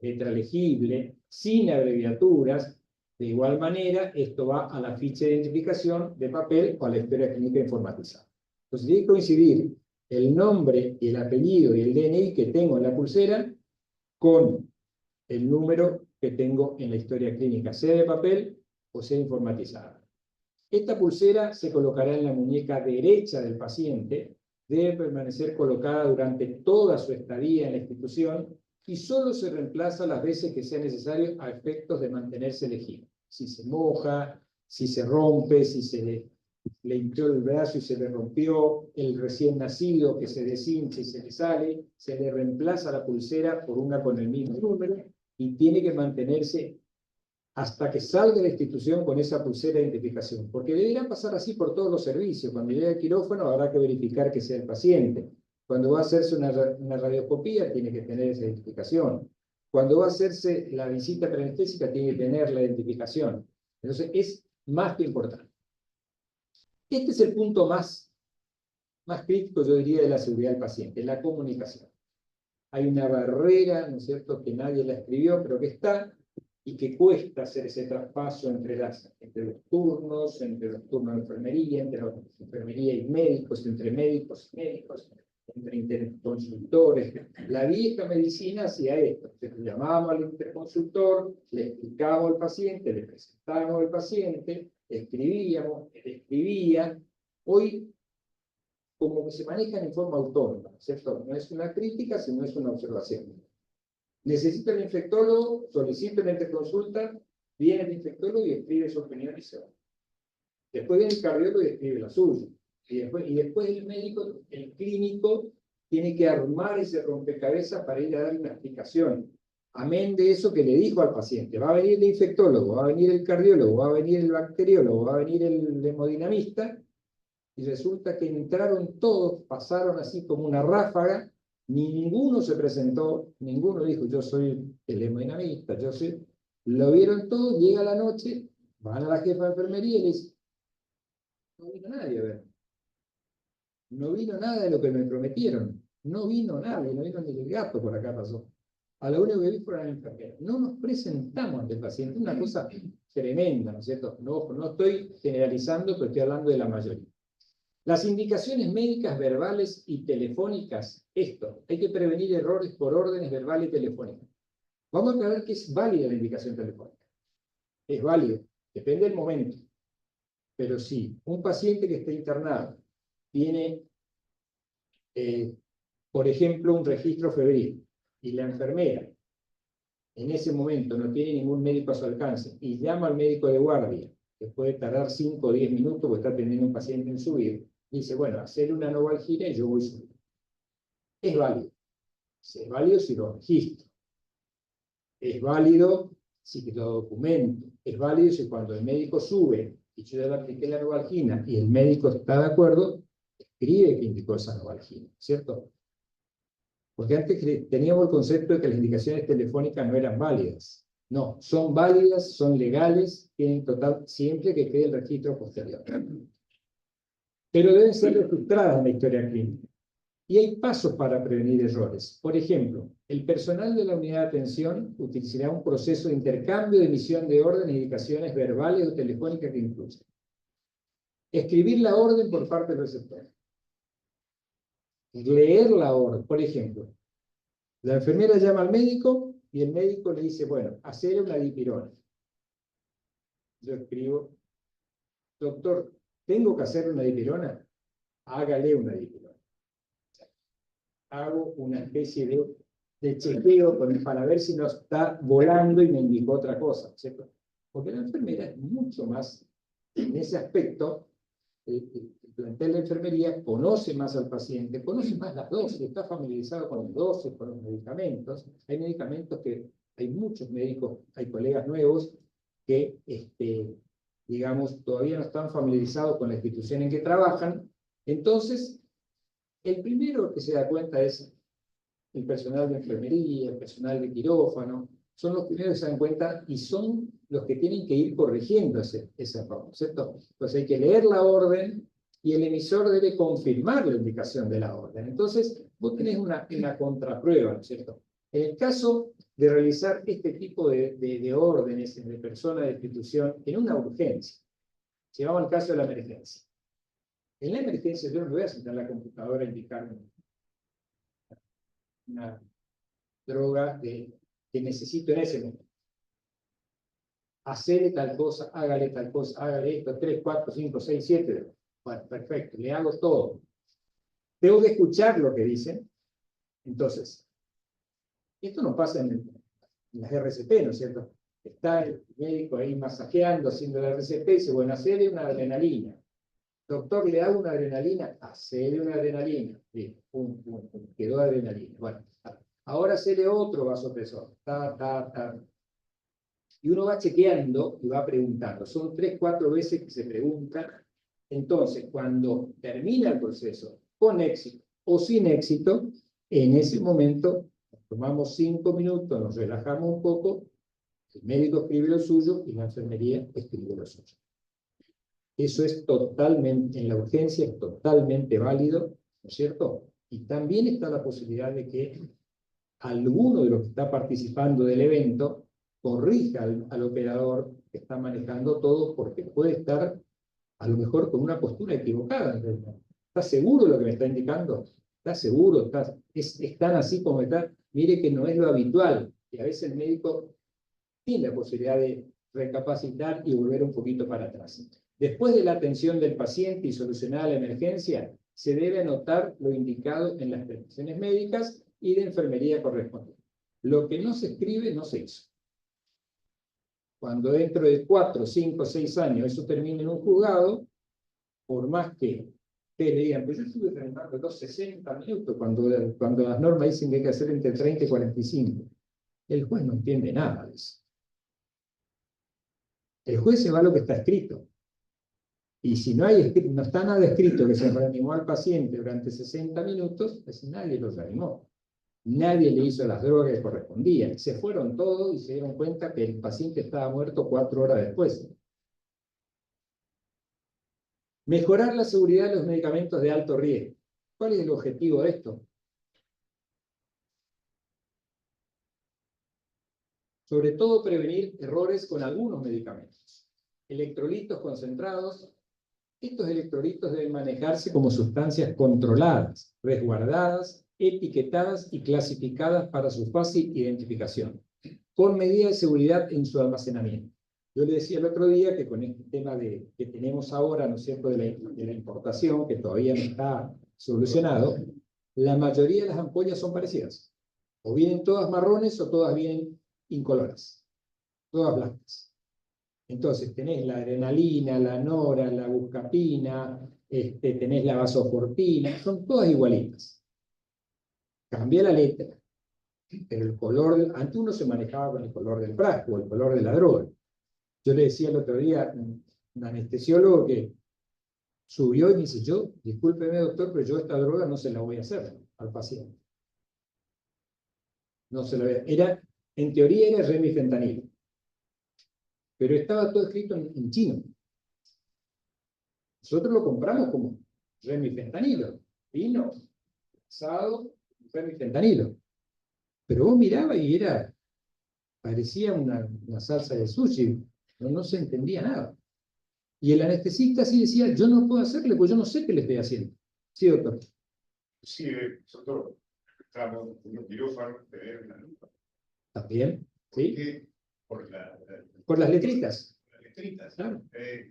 letra legible, sin abreviaturas. De igual manera, esto va a la ficha de identificación de papel o a la historia clínica informatizada. Entonces, tiene que coincidir el nombre, el apellido y el DNI que tengo en la pulsera con el número que tengo en la historia clínica, sea de papel o sea informatizada. Esta pulsera se colocará en la muñeca derecha del paciente, debe permanecer colocada durante toda su estadía en la institución y solo se reemplaza las veces que sea necesario a efectos de mantenerse legible. Si se moja, si se rompe, si se le hinchó el brazo y se le rompió, el recién nacido que se deshincha y se le sale, se le reemplaza la pulsera por una con el mismo número y tiene que mantenerse hasta que salga de la institución con esa pulsera de identificación, porque deberá pasar así por todos los servicios. Cuando llegue al quirófano habrá que verificar que sea el paciente. Cuando va a hacerse una radioscopía tiene que tener esa identificación. Cuando va a hacerse la visita preanestésica tiene que tener la identificación. Entonces es más que importante. Este es el punto más crítico, yo diría, de la seguridad del paciente, la comunicación. Hay una barrera, ¿no es cierto?, que nadie la escribió, pero que está, y que cuesta hacer ese traspaso entre los turnos, entre los turnos de enfermería, entre la enfermería y médicos, entre médicos y médicos, entre interconsultores. La vieja medicina hacía esto. Entonces, llamábamos al interconsultor, le explicábamos al paciente, le presentábamos al paciente, escribíamos, él escribía. Hoy, como que se manejan en forma autónoma, ¿cierto? No es una crítica, sino es una observación. Necesita el infectólogo, solicita la interconsulta, viene el infectólogo y escribe su opinión y se va. Después viene el cardiólogo y escribe la suya. Y después el médico, el clínico, tiene que armar ese rompecabezas para ir a dar una explicación. Amén de eso que le dijo al paciente. Va a venir el infectólogo, va a venir el cardiólogo, va a venir el bacteriólogo, va a venir el hemodinamista, y resulta que entraron todos, pasaron así como una ráfaga, ninguno se presentó, ninguno dijo, yo soy el hemodinamista, yo soy... Lo vieron todos, llega la noche, van a la jefa de enfermería y le dicen, no vino nadie a ver. No vino nada de lo que me prometieron. No vino nadie, no vino ni el gato por acá pasó. A lo único que vi fue la enfermera. No nos presentamos ante el paciente, una cosa tremenda, ¿no es cierto? No estoy generalizando, pero estoy hablando de la mayoría. Las indicaciones médicas verbales y telefónicas, esto, hay que prevenir errores por órdenes verbales y telefónicas. Vamos a aclarar que es válida la indicación telefónica. Es válido, depende del momento. Pero si un paciente que está internado tiene, por ejemplo, un registro febril y la enfermera en ese momento no tiene ningún médico a su alcance y llama al médico de guardia, que puede tardar 5 o 10 minutos porque está atendiendo a un paciente en su vida, dice, bueno, hacer una novalgina y yo voy solo. Es válido. Es válido si lo registro. Es válido si lo documento. Es válido si cuando el médico sube y yo ya le apliqué la novalgina y el médico está de acuerdo, escribe que indicó esa novalgina, ¿cierto? Porque antes teníamos el concepto de que las indicaciones telefónicas no eran válidas. No, son válidas, son legales, tienen total, siempre que quede el registro posterior. Pero deben ser registradas en la historia clínica. Y hay pasos para prevenir errores. Por ejemplo, el personal de la unidad de atención utilizará un proceso de intercambio de emisión de órdenes y indicaciones verbales o telefónicas que incluyen escribir la orden por parte del receptor, leer la orden. Por ejemplo, la enfermera llama al médico y el médico le dice, bueno, hacer una dipirona. Yo escribo, doctor, ¿tengo que hacer una dipirona? Hágale una dipirona. Hago una especie de chequeo para ver si no está volando y me indicó otra cosa, ¿cierto? Porque la enfermera es mucho más, en ese aspecto, el plantel de enfermería conoce más al paciente, conoce más las dosis, está familiarizado con las dosis, con los medicamentos. Hay medicamentos que hay muchos médicos, hay colegas nuevos que, digamos, todavía no están familiarizados con la institución en que trabajan. Entonces, el primero que se da cuenta es el personal de enfermería, el personal de quirófano, son los primeros que se dan cuenta y son los que tienen que ir corrigiendo ese error, ¿cierto? Pues hay que leer la orden y el emisor debe confirmar la indicación de la orden. Entonces, vos tenés una contraprueba, ¿no es cierto? En el caso de realizar este tipo de órdenes de persona de institución en una urgencia, llevamos al caso de la emergencia. En la emergencia yo no voy a sentar en la computadora a indicar una droga que necesito en ese momento. Hacerle tal cosa, hágale esto, 3, 4, 5, 6, 7. Bueno, perfecto, le hago todo. Tengo que escuchar lo que dicen. Entonces, esto no pasa en las RCP, ¿no es cierto? Está el médico ahí masajeando, haciendo la RCP, y dice, bueno, hacerle una adrenalina. Doctor, ¿le hago una adrenalina? Hacerle una adrenalina. Bien, quedó adrenalina. Bueno, ahora hacerle otro vasopresor. Y uno va chequeando y va preguntando. Son 3, 4 veces que se pregunta. Entonces, cuando termina el proceso, con éxito o sin éxito, en ese momento tomamos 5 minutos, nos relajamos un poco, el médico escribe lo suyo y la enfermería escribe lo suyo. Eso es totalmente, en la urgencia es totalmente válido, ¿no es cierto? Y también está la posibilidad de que alguno de los que está participando del evento corrija al operador que está manejando todo, porque puede estar a lo mejor con una postura equivocada. ¿Está seguro de lo que me está indicando? ¿Está seguro? ¿Es tan así como está? Mire que no es lo habitual, y a veces el médico tiene la posibilidad de recapacitar y volver un poquito para atrás. Después de la atención del paciente y solucionar la emergencia, se debe anotar lo indicado en las prescripciones médicas y de enfermería correspondiente. Lo que no se escribe, no se hizo. Cuando dentro de 4, 5, 6 años eso termine en un juzgado, por más que ustedes le digan, pues yo estuve trabajando 60 minutos cuando las normas dicen que hay que hacer entre 30 y 45. El juez no entiende nada de eso. El juez se va a lo que está escrito. Y si no está nada escrito que se reanimó al paciente durante 60 minutos, pues nadie lo reanimó. Nadie le hizo las drogas que correspondían. Se fueron todos y se dieron cuenta que el paciente estaba muerto 4 horas después. Mejorar la seguridad de los medicamentos de alto riesgo. ¿Cuál es el objetivo de esto? Sobre todo prevenir errores con algunos medicamentos. Electrolitos concentrados. Estos electrolitos deben manejarse como sustancias controladas, resguardadas, etiquetadas y clasificadas para su fácil identificación, con medidas de seguridad en su almacenamiento. Yo le decía el otro día que con este tema que tenemos ahora, ¿no es cierto?, de la importación, que todavía no está solucionado, la mayoría de las ampollas son parecidas. O vienen todas marrones o todas vienen incoloras, todas blancas. Entonces tenés la adrenalina, la nora, la buscapina, tenés la vasofortina, son todas igualitas. Cambia la letra, pero el color, antes uno se manejaba con el color del frasco, el color de la droga. Yo le decía el otro día a un anestesiólogo que subió y me dice, discúlpeme doctor, pero yo esta droga no se la voy a hacer al paciente. No se la voy a hacer. En teoría era remifentanilo, pero estaba todo escrito en chino. Nosotros lo compramos como remifentanilo, vino, asado, remifentanilo. Pero vos mirabas y parecía una salsa de sushi, no se entendía nada. Y el anestesista sí decía, yo no puedo hacerle, pues yo no sé qué le estoy haciendo. Sí, doctor. Sí, nosotros estamos en un quirófano, tener una lupa. También, ¿Por ¿sí? qué? Por las letritas. Las letritas. Claro.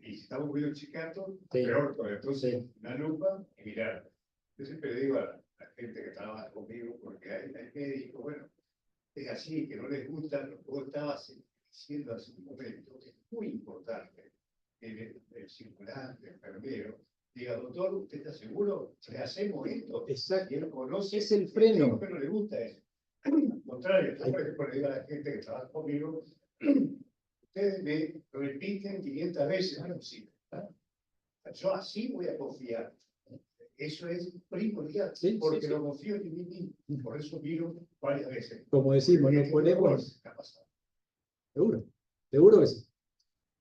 Y si estamos muy chicatos, Sí. peor, pues entonces Sí. una lupa y mirar. Yo siempre le digo a la gente que trabaja conmigo, porque hay médicos, bueno, es así, que no les gusta lo que vos estabas diciendo hace un momento, es muy importante. El circulante, el enfermero, diga, doctor, ¿usted está seguro? ¿Le hacemos esto? Exacto. Y él conoce. Es el freno. Pero no le gusta eso. Al contrario, yo por ejemplo le digo a la gente que trabaja conmigo, ustedes me repiten 500 veces, no sí, yo así voy a confiar. Eso es primordial, Sí, porque sí, sí. lo confío en mí mismo. Por eso miro varias veces. Como decimos, Porque no ponemos. ¿qué ha pasado? Seguro, seguro que sí.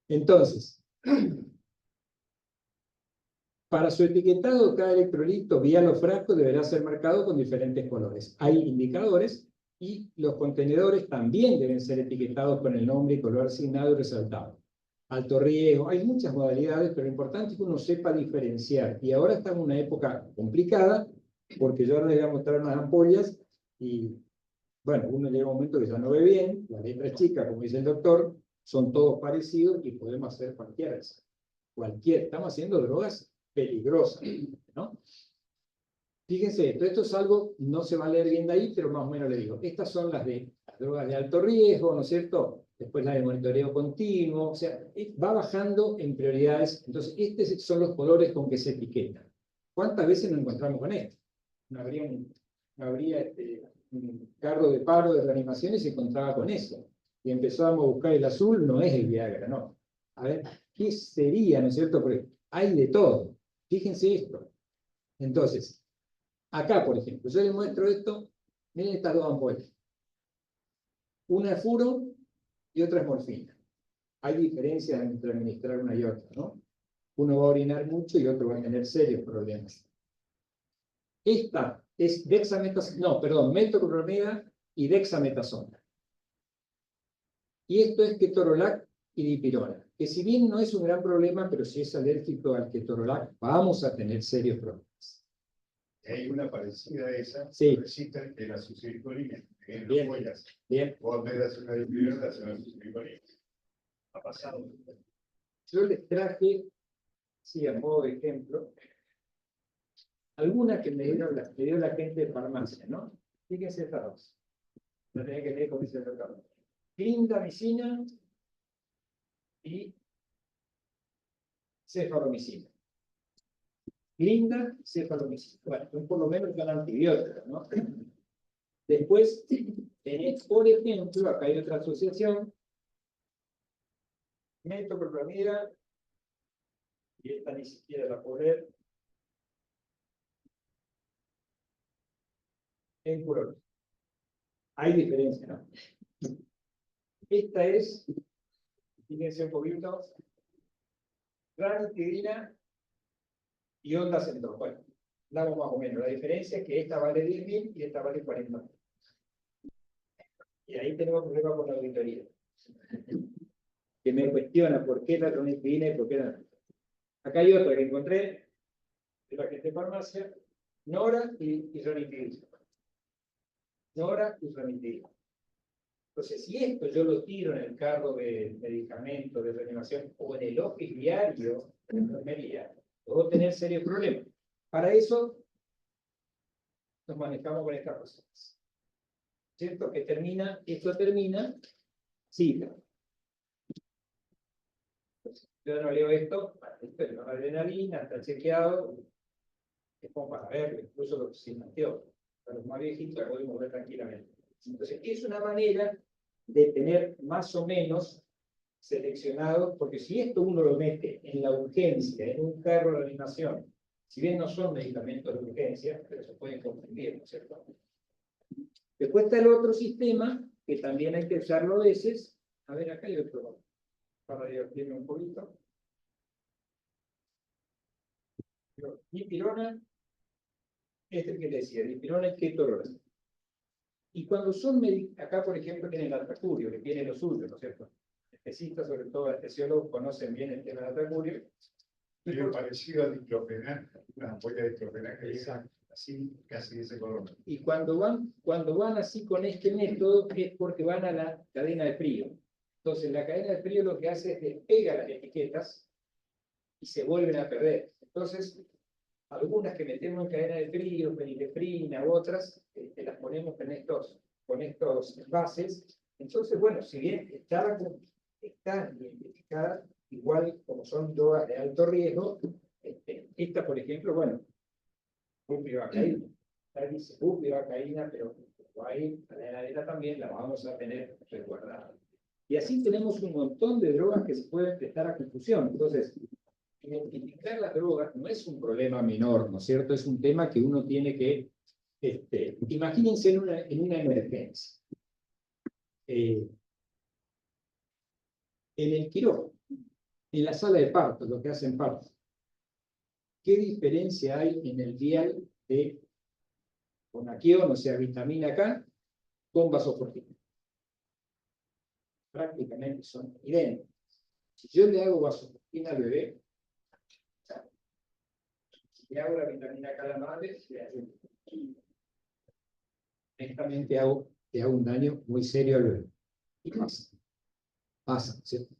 Entonces, para su etiquetado, cada electrolito vía los frascos deberá ser marcado con diferentes colores. Hay indicadores y los contenedores también deben ser etiquetados con el nombre y color asignado y resaltado. Alto riesgo, hay muchas modalidades, pero lo importante es que uno sepa diferenciar. Y ahora estamos en una época complicada, porque yo ahora les voy a mostrar unas ampollas y, bueno, uno llega a un momento que ya no ve bien, la letra es chica, como dice el doctor, son todos parecidos y podemos hacer cualquiera. Estamos haciendo drogas peligrosas, ¿no? Fíjense, esto es algo, no se va a leer bien de ahí, pero más o menos le digo. Estas son las drogas de alto riesgo, ¿no es cierto? Después la de monitoreo continuo, o sea, va bajando en prioridades. Entonces, estos son los colores con que se etiquetan. ¿Cuántas veces nos encontramos con esto? No habría un carro de paro de reanimación y se encontraba con eso. Y empezábamos a buscar el azul, no es el Viagra, no. A ver, ¿qué sería, no es cierto? Porque hay de todo. Fíjense esto. Entonces, acá, por ejemplo, yo les muestro esto. Miren estas dos ampollas. Una es furo y otra es morfina. Hay diferencias entre administrar una y otra, ¿no? Uno va a orinar mucho y otro va a tener serios problemas. Esta es metoclopramida y dexametasona. Y esto es ketorolac y dipirona, que si bien no es un gran problema, pero si es alérgico al ketorolac, vamos a tener serios problemas. Hay una parecida a esa, sí. Recita de la sucedicolina, en Bien. las pollas. Bien. Vos me das una dipirona, das una sucedicolina. Ha pasado. Yo les traje, sí, a modo de ejemplo, algunas que me dio la gente de farmacia, ¿no? Fíjense estas dos. No tenía que leer como dice el doctor. Clindamicina y cefalomicina. Clinda, cefalomicina. Bueno, son por lo menos son antibióticos, ¿no? Después, tenés, por ejemplo, acá hay otra asociación, metoclopramida, y esta ni siquiera la puedo leer, en purón. Hay diferencia, ¿no? Esta es, fíjense un poquito, ranitidina y onda centro. Bueno, damos más o menos. La diferencia es que esta vale 10.000 y esta vale 40.000. Y ahí tenemos problema con la auditoría. Que me cuestiona por qué la ranitidina y por qué la... Acá hay otra que encontré, de la gente de farmacia, Nora y ranitidina. Nora y ranitidina. Entonces, si esto yo lo tiro en el carro de medicamentos, de reanimación, o en el office diario de enfermería, puedo tener serios problemas. Para eso, nos manejamos con estas cosas. ¿Cierto? Esto termina, sí. Yo no leo esto, esto es la adrenalina, está chequeado, es como para verlo, incluso lo que se planteó. Para los más viejitos lo podemos ver tranquilamente. Entonces, es una manera de tener más o menos seleccionado, porque si esto uno lo mete en la urgencia, en un carro de animación, si bien no son medicamentos de urgencia, pero se pueden confundir, ¿no es cierto? Después está el otro sistema, que también hay que usarlo a veces. A ver, acá hay otro, para divertirme un poquito. Dipirona, este que decía, dipirona y ketorolac. Y cuando son acá, por ejemplo, tienen el altacurio, que tiene lo suyo, ¿no es cierto? Especistas, sobre todo anestesiólogos, conocen bien el tema del altacurio. Medio parecido a diclofenac, una ampolla de diclofenac, exacto, así, casi de ese color. Y cuando van así con este método, es porque van a la cadena de frío. Entonces, la cadena de frío lo que hace es despega las etiquetas y se vuelven a perder. Entonces, algunas que metemos en cadena de frío, fenilefrina u otras, las ponemos con estos envases. Entonces, bueno, si bien están identificadas, igual como son drogas de alto riesgo, esta, por ejemplo, bueno, bupivacaína. Acá dice bupivacaína, pero ahí la heladera también la vamos a tener resguardada. Y así tenemos un montón de drogas que se pueden prestar a confusión. Entonces, identificar las drogas no es un problema menor, ¿no es cierto? Es un tema que uno tiene que... imagínense en una emergencia. En el quirófano, en la sala de parto, lo que hacen parto. ¿Qué diferencia hay en el vial de conaquión, o sea, vitamina K, con vasoportina? Prácticamente son idénticos. Si yo le hago vasoportina al bebé, si le hago la vitamina K a la madre, le ayudo. Honestamente le hago un daño muy serio al bebé. Y pasa, ¿cierto?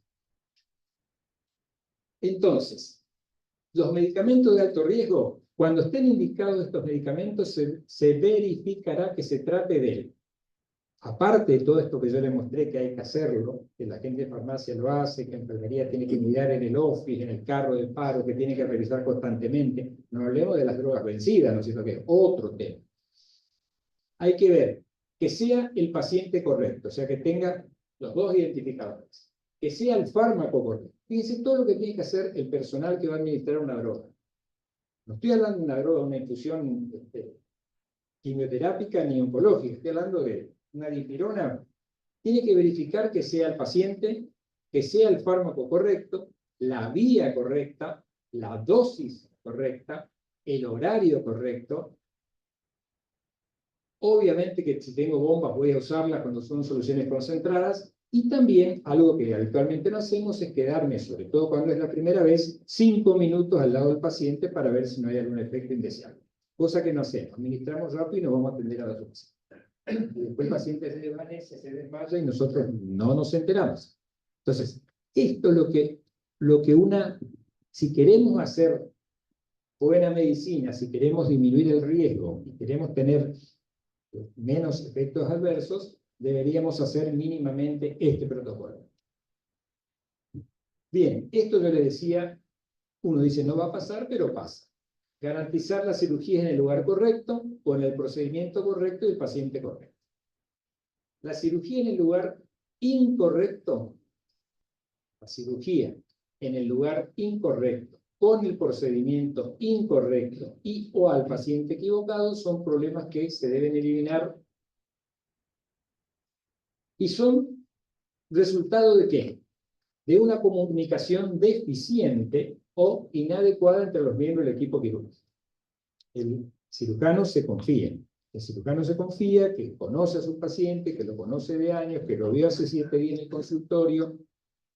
Entonces, los medicamentos de alto riesgo, cuando estén indicados estos medicamentos, se verificará que se trate de él. Aparte de todo esto que yo les mostré que hay que hacerlo, que la gente de farmacia lo hace, que enfermería tiene que mirar en el office, en el carro de paro, que tiene que revisar constantemente, no hablemos de las drogas vencidas, ¿no es cierto? Que es otro tema. Hay que ver que sea el paciente correcto, o sea, que tenga los dos identificadores, que sea el fármaco correcto. Fíjense todo lo que tiene que hacer el personal que va a administrar una droga. No estoy hablando de una droga, una infusión quimioterápica ni oncológica, estoy hablando de una dipirona. Tiene que verificar que sea el paciente, que sea el fármaco correcto, la vía correcta, la dosis correcta, el horario correcto. Obviamente que si tengo bombas voy a usarlas cuando son soluciones concentradas, y también algo que habitualmente no hacemos es quedarme, sobre todo cuando es la primera vez, 5 minutos al lado del paciente para ver si no hay algún efecto indeseable. Cosa que no hacemos, administramos rápido y nos vamos a atender a la paciente. Y después el paciente se desvanece, se desmaya y nosotros no nos enteramos. Entonces, esto es lo que si queremos hacer buena medicina, si queremos disminuir el riesgo y queremos tener menos efectos adversos, deberíamos hacer mínimamente este protocolo. Bien, esto yo le decía, uno dice no va a pasar, pero pasa. Garantizar la cirugía en el lugar correcto, con el procedimiento correcto y el paciente correcto. La cirugía en el lugar incorrecto, la cirugía en el lugar incorrecto, con el procedimiento incorrecto y o al paciente equivocado, son problemas que se deben eliminar. ¿Y son resultado de qué? De una comunicación deficiente o inadecuada entre los miembros del equipo quirúrgico. El cirujano se confía. El cirujano se confía que conoce a su paciente, que lo conoce de años, que lo vio hace 7 días en el consultorio,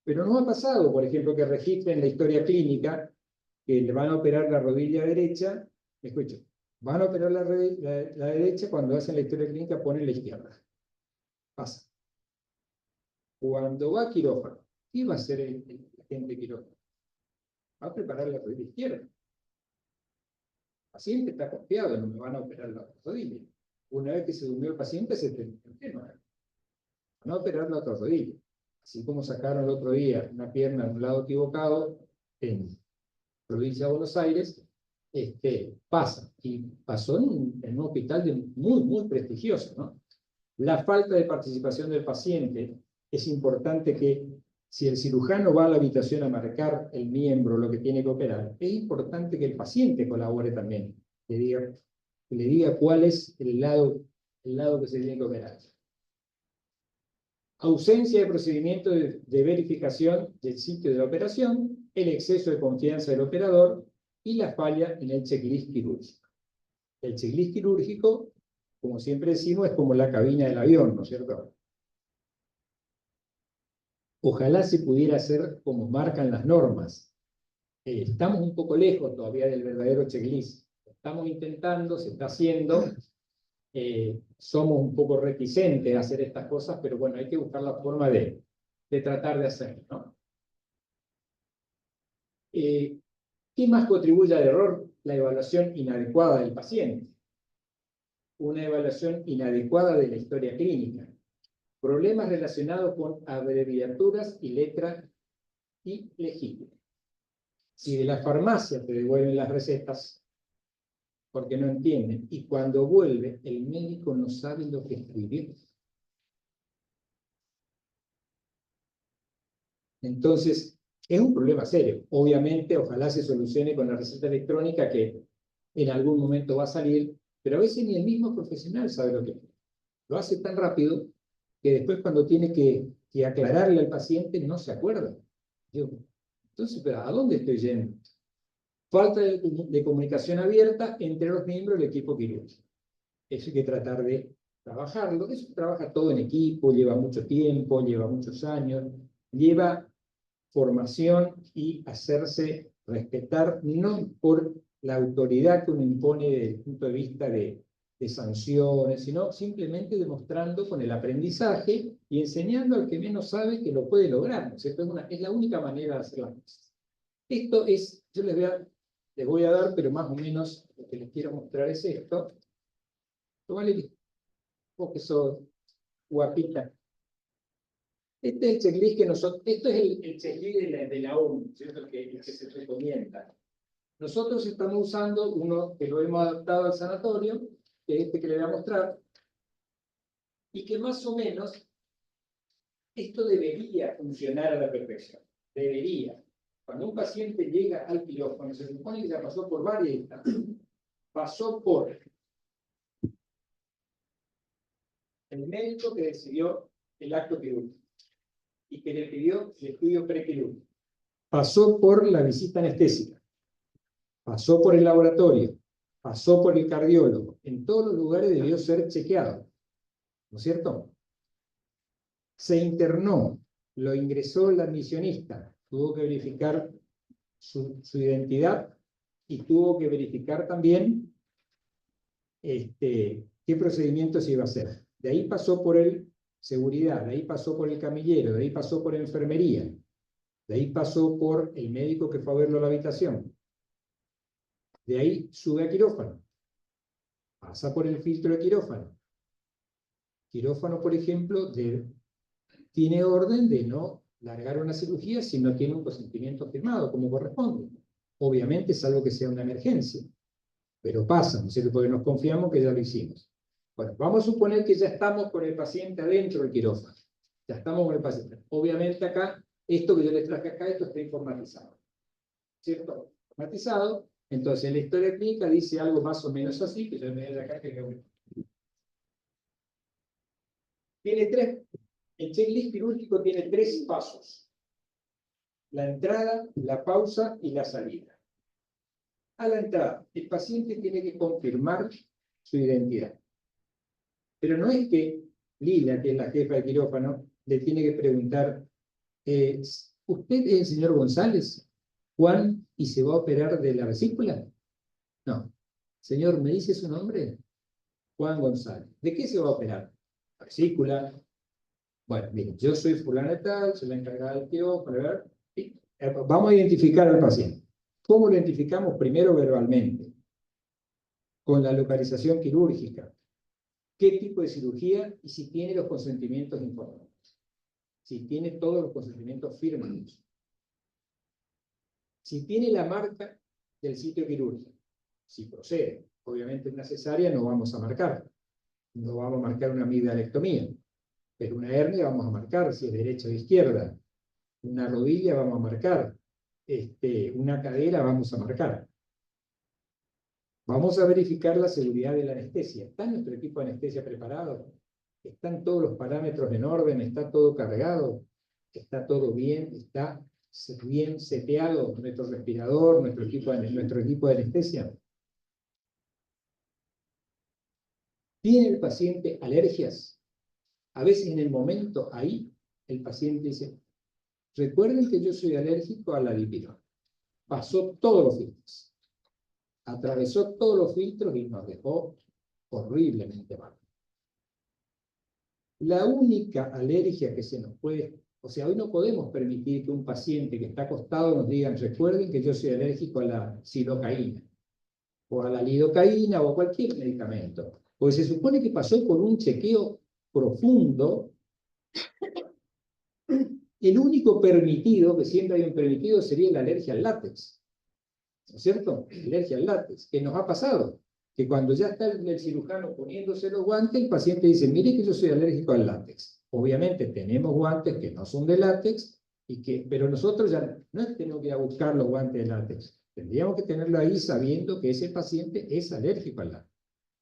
pero no ha pasado, por ejemplo, que registren la historia clínica que le van a operar la rodilla derecha. Escuchen, van a operar la derecha, cuando hacen la historia clínica ponen la izquierda. Pasa. Cuando va a quirófano, ¿qué va a hacer el agente quirófano? Va a preparar la rodilla izquierda. El paciente está confiado, no me van a operar la otra rodilla. Una vez que se durmió el paciente, se terminó el tema. Van a operar la otra rodilla. Así como sacaron el otro día una pierna de un lado equivocado en provincia de Buenos Aires, pasa. Y pasó en un hospital muy, muy prestigioso, ¿no? La falta de participación del paciente. Es importante que si el cirujano va a la habitación a marcar el miembro, lo que tiene que operar, es importante que el paciente colabore también, que le diga cuál es el lado que se tiene que operar. Ausencia de procedimiento de verificación del sitio de la operación, el exceso de confianza del operador y la falla en el checklist quirúrgico. El checklist quirúrgico, como siempre decimos, es como la cabina del avión, ¿no es cierto? Ojalá se pudiera hacer como marcan las normas. Estamos un poco lejos todavía del verdadero checklist. Estamos intentando, se está haciendo. Somos un poco reticentes a hacer estas cosas, pero bueno, hay que buscar la forma de tratar de hacerlo, ¿no? ¿Qué más contribuye al error? La evaluación inadecuada del paciente. Una evaluación inadecuada de la historia clínica. Problemas relacionados con abreviaturas y letras ilegibles. Si de la farmacia te devuelven las recetas, porque no entienden, y cuando vuelve, el médico no sabe lo que escribió. Entonces, es un problema serio. Obviamente, ojalá se solucione con la receta electrónica que en algún momento va a salir, pero a veces ni el mismo profesional sabe lo que es. Lo hace tan rápido que después cuando tiene que aclararle al paciente no se acuerda. Digo, entonces, ¿pero a dónde estoy yendo? Falta de comunicación abierta entre los miembros del equipo quirúrgico. Eso hay que tratar de trabajarlo. Eso trabaja todo en equipo, lleva mucho tiempo, lleva muchos años, lleva formación y hacerse respetar, no por la autoridad que uno impone desde el punto de vista de sanciones, sino simplemente demostrando con el aprendizaje y enseñando al que menos sabe que lo puede lograr. ¿No? Es la única manera de hacer las cosas. Esto es, yo les voy a dar, pero más o menos lo que les quiero mostrar es esto. Vale, vos que sos guapita. Este es el checklist que nosotros, esto es el checklist de la ONU, ¿cierto? El que se recomienda. Nosotros estamos usando uno que lo hemos adaptado al sanatorio, que es este que le voy a mostrar, y que más o menos esto debería funcionar a la perfección. Debería. Cuando un paciente llega al quirófano, se supone que ya pasó por varias instancias. Pasó por el médico que decidió el acto quirúrgico y que le pidió el estudio prequirúrgico. Pasó por la visita anestésica. Pasó por el laboratorio. Pasó por el cardiólogo. En todos los lugares debió ser chequeado. ¿No es cierto? Se internó. Lo ingresó el admisionista. Tuvo que verificar su identidad y tuvo que verificar también qué procedimiento se iba a hacer. De ahí pasó por el seguridad, de ahí pasó por el camillero, de ahí pasó por enfermería, de ahí pasó por el médico que fue a verlo a la habitación. De ahí sube a quirófano, pasa por el filtro de quirófano. Quirófano, por ejemplo, tiene orden de no largar una cirugía si no tiene un consentimiento firmado, como corresponde. Obviamente, salvo que sea una emergencia. Pero pasa, ¿no es cierto? Porque nos confiamos que ya lo hicimos. Bueno, vamos a suponer que ya estamos con el paciente adentro del quirófano. Ya estamos con el paciente. Obviamente acá, esto que yo les traje acá, esto está informatizado. ¿Cierto? Informatizado. Entonces, la historia clínica dice algo más o menos así, que yo me voy acá que veo. El checklist quirúrgico tiene 3 pasos. La entrada, la pausa y la salida. A la entrada, el paciente tiene que confirmar su identidad. Pero no es que Lila, que es la jefa de quirófano, le tiene que preguntar, ¿usted es el señor González, Juan, y se va a operar de la vesícula? No. Señor, ¿me dice su nombre? Juan González. ¿De qué se va a operar? La vesícula. Bueno, mire, yo soy fulana de tal, soy la encargada del quirófano, ¿verdad? Vamos a identificar al paciente. ¿Cómo lo identificamos? Primero verbalmente, con la localización quirúrgica, qué tipo de cirugía y si tiene los consentimientos informados. Si tiene todos los consentimientos firmados. Si tiene la marca del sitio quirúrgico. Si procede. Obviamente una cesárea no vamos a marcar. No vamos a marcar una amigdalectomía. Pero una hernia vamos a marcar si es derecha o izquierda. Una rodilla vamos a marcar. Una cadera vamos a marcar. Vamos a verificar la seguridad de la anestesia. ¿Está nuestro equipo de anestesia preparado? ¿Están todos los parámetros en orden? ¿Está todo cargado? ¿Está todo bien? ¿Está bien seteado nuestro respirador, nuestro equipo de anestesia? ¿Tiene el paciente alergias? A veces en el momento ahí, el paciente dice, recuerden que yo soy alérgico a la dipirona. Pasó todos los filtros. Atravesó todos los filtros y nos dejó horriblemente mal. La única alergia que se nos puede, o sea, hoy no podemos permitir que un paciente que está acostado nos diga, recuerden que yo soy alérgico a la silocaína, o a la lidocaína, o a cualquier medicamento. Porque se supone que pasó por un chequeo profundo. El único permitido, que siempre hay un permitido, sería la alergia al látex. ¿no es cierto? Alergia al látex, que nos ha pasado, que cuando ya está el cirujano poniéndose los guantes, el paciente dice, mire que yo soy alérgico al látex. Obviamente tenemos guantes que no son de látex, pero nosotros ya no es que tenemos que ir a buscar los guantes de látex, tendríamos que tenerlo ahí sabiendo que ese paciente es alérgico al látex,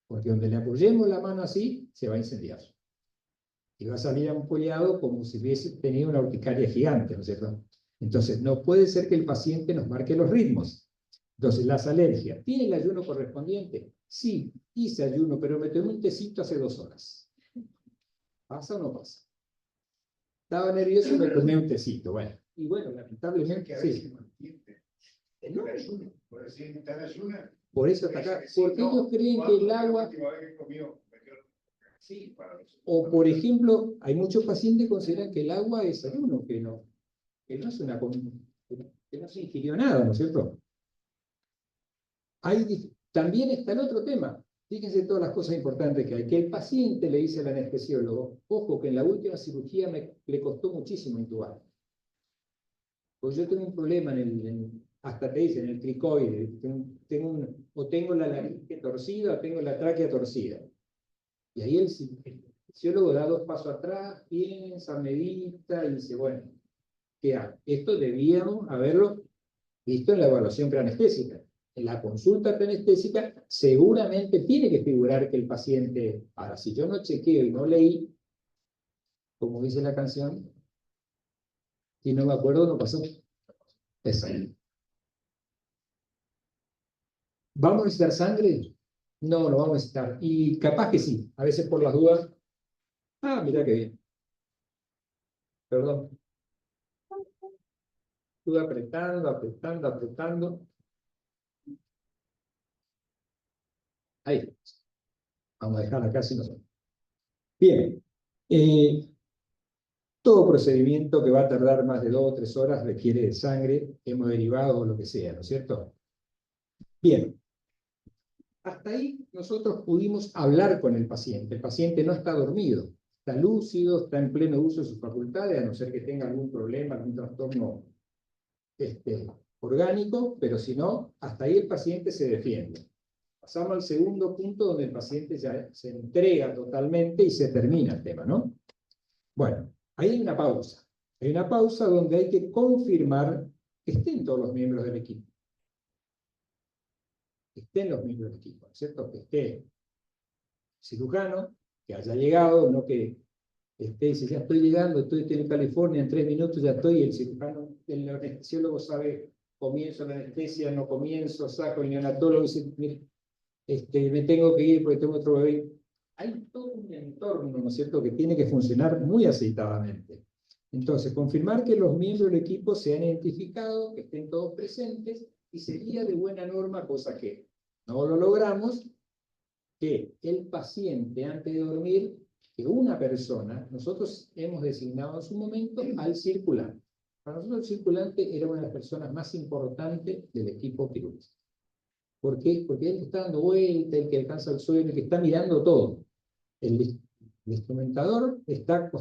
porque donde le apoyemos la mano así, se va a incendiar. Y va a salir ampollado como si hubiese tenido una urticaria gigante, ¿no es cierto? Entonces, no puede ser que el paciente nos marque los ritmos. Entonces, las alergias. ¿Tiene el ayuno correspondiente? Sí, hice ayuno, pero me tomé un tecito hace 2 horas. ¿Pasa o no pasa? Estaba nervioso y me tomé un tecito. Bueno, y bueno, lamentablemente, Que a veces sí. mantiene No, el ayuno. Por decir que está en ayuno. por eso está acá. Porque ellos creen que el agua... Sí. O, por ejemplo, hay muchos pacientes que consideran que el agua es ayuno, que no es una... que no se ingirió nada, ¿no es cierto? También está el otro tema. Fíjense todas las cosas importantes que hay. Que el paciente le dice al anestesiólogo, ojo, que en la última cirugía le costó muchísimo intubar. Pues yo tengo un problema hasta te dicen, en el cricoide. O tengo la laringe torcida o tengo la tráquea torcida. Y ahí el anestesiólogo da 2 pasos atrás, piensa, medita y dice, bueno, ¿qué hago? Esto debíamos haberlo visto en la evaluación preanestésica. En la consulta preanestésica seguramente tiene que figurar que el paciente, ahora si yo no chequeo y no leí, como dice la canción, y no me acuerdo, no pasó. Eso. ¿Vamos a necesitar sangre? No, no vamos a necesitar. Y capaz que sí, a veces por las dudas. Ah, mira qué bien. Perdón. Estuve apretando. Ahí. Vamos a dejarla casi nosotros. Bien. Todo procedimiento que va a tardar más de 2 o 3 horas requiere de sangre, hemoderivado o lo que sea, ¿no es cierto? Bien. Hasta ahí nosotros pudimos hablar con el paciente. El paciente no está dormido, está lúcido, está en pleno uso de sus facultades, a no ser que tenga algún problema, algún trastorno orgánico, pero si no, hasta ahí el paciente se defiende. Pasamos al segundo punto donde el paciente ya se entrega totalmente y se termina el tema, ¿no? Bueno, ahí hay una pausa. Hay una pausa donde hay que confirmar que estén todos los miembros del equipo. Que estén los miembros del equipo, ¿no es cierto? Que esté el cirujano, que haya llegado, no que dice, ya estoy llegando, estoy en California, en 3 minutos ya estoy, el cirujano, el anestesiólogo sabe, comienzo la anestesia, no comienzo, saco el neonatólogo, dice, mire, me tengo que ir porque tengo otro bebé. Hay todo un entorno, ¿no es cierto?, que tiene que funcionar muy aceitadamente. Entonces, confirmar que los miembros del equipo se han identificado, que estén todos presentes, y sería de buena norma, cosa que no lo logramos, que el paciente antes de dormir, que una persona, nosotros hemos designado en su momento al circulante. Para nosotros el circulante era una de las personas más importantes del equipo quirúrgico. ¿Por qué? Porque él está dando vuelta, el que alcanza el sueño, el que está mirando todo. El instrumentador está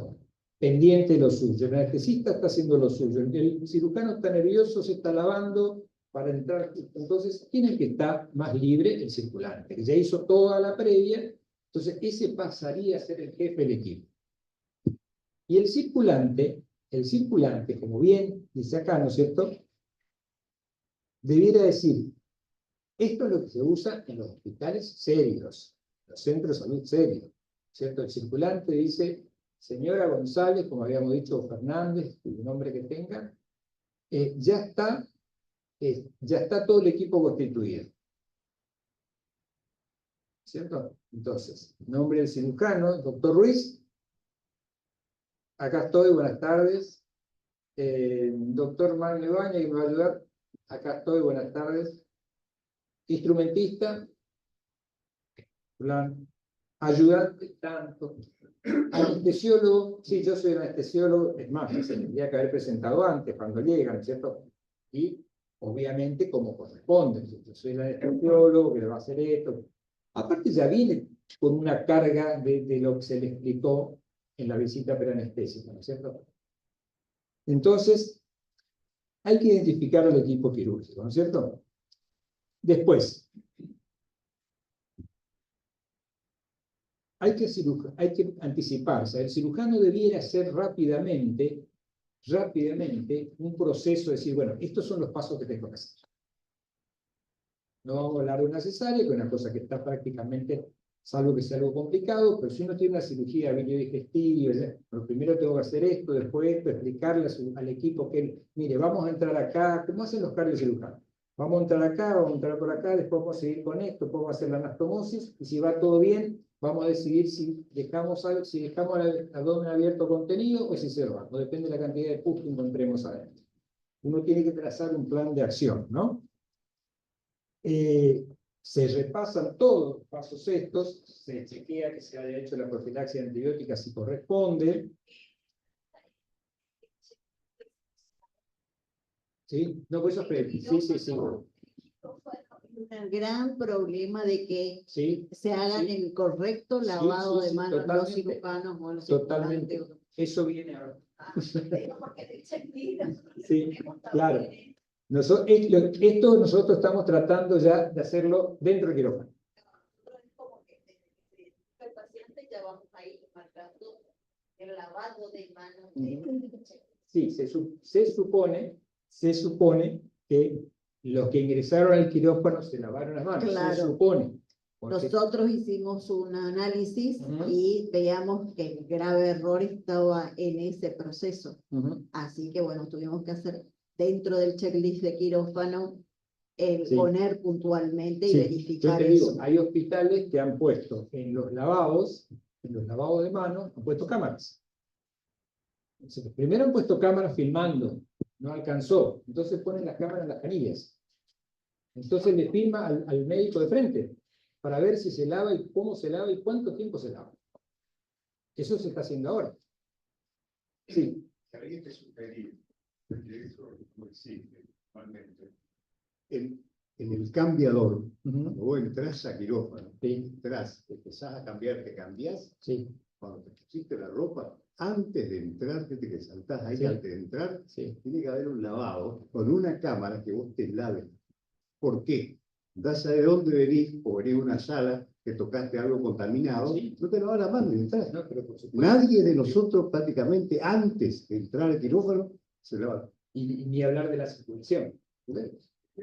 pendiente de lo suyo, el anestesista está haciendo lo suyo, el cirujano está nervioso, se está lavando para entrar. Entonces, ¿quién es el que está más libre? El circulante, que ya hizo toda la previa, entonces ese pasaría a ser el jefe del equipo. Y el circulante, como bien dice acá, ¿no es cierto?, debiera decir, esto es lo que se usa en los hospitales serios, los centros de salud serios, ¿cierto? El circulante dice, señora González, como habíamos dicho, Fernández, el nombre que tenga, ya está todo el equipo constituido. ¿Cierto? Entonces, nombre del cirujano, doctor Ruiz, acá estoy, buenas tardes. Doctor Magno Ibañez, que me va a ayudar, acá estoy, buenas tardes. Instrumentista, plan, ayudante, tanto. Anestesiólogo, sí, yo soy anestesiólogo, es más, se tendría que haber presentado antes, cuando llegan, ¿cierto? Y obviamente como corresponde, yo soy el anestesiólogo que le va a hacer esto. Aparte ya viene con una carga de lo que se le explicó en la visita preanestésica, ¿no es cierto? Entonces, hay que identificar al equipo quirúrgico, ¿no es cierto? Después, hay que anticiparse. El cirujano debiera hacer rápidamente un proceso de decir, bueno, estos son los pasos que tengo que hacer. No vamos a hablar de una cesárea, que es una cosa que está prácticamente, salvo que sea algo complicado, pero si uno tiene una cirugía biliodigestiva, lo primero tengo que hacer esto, después esto, explicarle al equipo que, mire, vamos a entrar acá, ¿cómo hacen los cardiocirujanos? Vamos a entrar acá, vamos a entrar por acá, después vamos a seguir con esto, después vamos a hacer la anastomosis, y si va todo bien, vamos a decidir si dejamos el abdomen abierto contenido o si cerramos, depende de la cantidad de pus que encontremos adentro. Uno tiene que trazar un plan de acción, ¿no? Se repasan todos los pasos estos, se chequea que se haya hecho la profilaxis antibiótica si corresponde. ¿Sí? No, por eso sí. Un gran problema de que Sí, se hagan el correcto lavado de manos los totalmente, cirujanos o los totalmente. cirujanotes. Eso viene ahora. Sí, claro. Esto nosotros estamos tratando ya de hacerlo dentro del quirófano. El paciente ya vamos a ir marcando el lavado de manos. Sí, se supone que los que ingresaron al quirófano se lavaron las manos. Claro. Se supone. Porque... Nosotros hicimos un análisis y veíamos que el grave error estaba en ese proceso. Así que bueno, tuvimos que hacer dentro del checklist de quirófano poner puntualmente y verificar yo te digo, eso. hay hospitales que han puesto en los lavados de manos, han puesto cámaras. Entonces, primero han puesto cámaras filmando, no alcanzó, entonces ponen las cámaras en las canillas. Entonces le filma al médico de frente para ver si se lava y cómo se lava y cuánto tiempo se lava. Eso se está haciendo ahora. Sí. Habría que sugerir, que eso no existe normalmente, en el cambiador, cuando vos entras a quirófano, entras, empezás a cambiar, te cambiás, cuando te pusiste la ropa, antes de entrar, desde que saltás ahí, antes de entrar, tiene que haber un lavado con una cámara que vos te laves. ¿Por qué? Das a de dónde venís, o venís a una sala que tocaste algo contaminado, no te lavas las manos y entras. No, pero nadie de nosotros prácticamente antes de entrar al quirófano se lava. Y ni hablar de la circulación.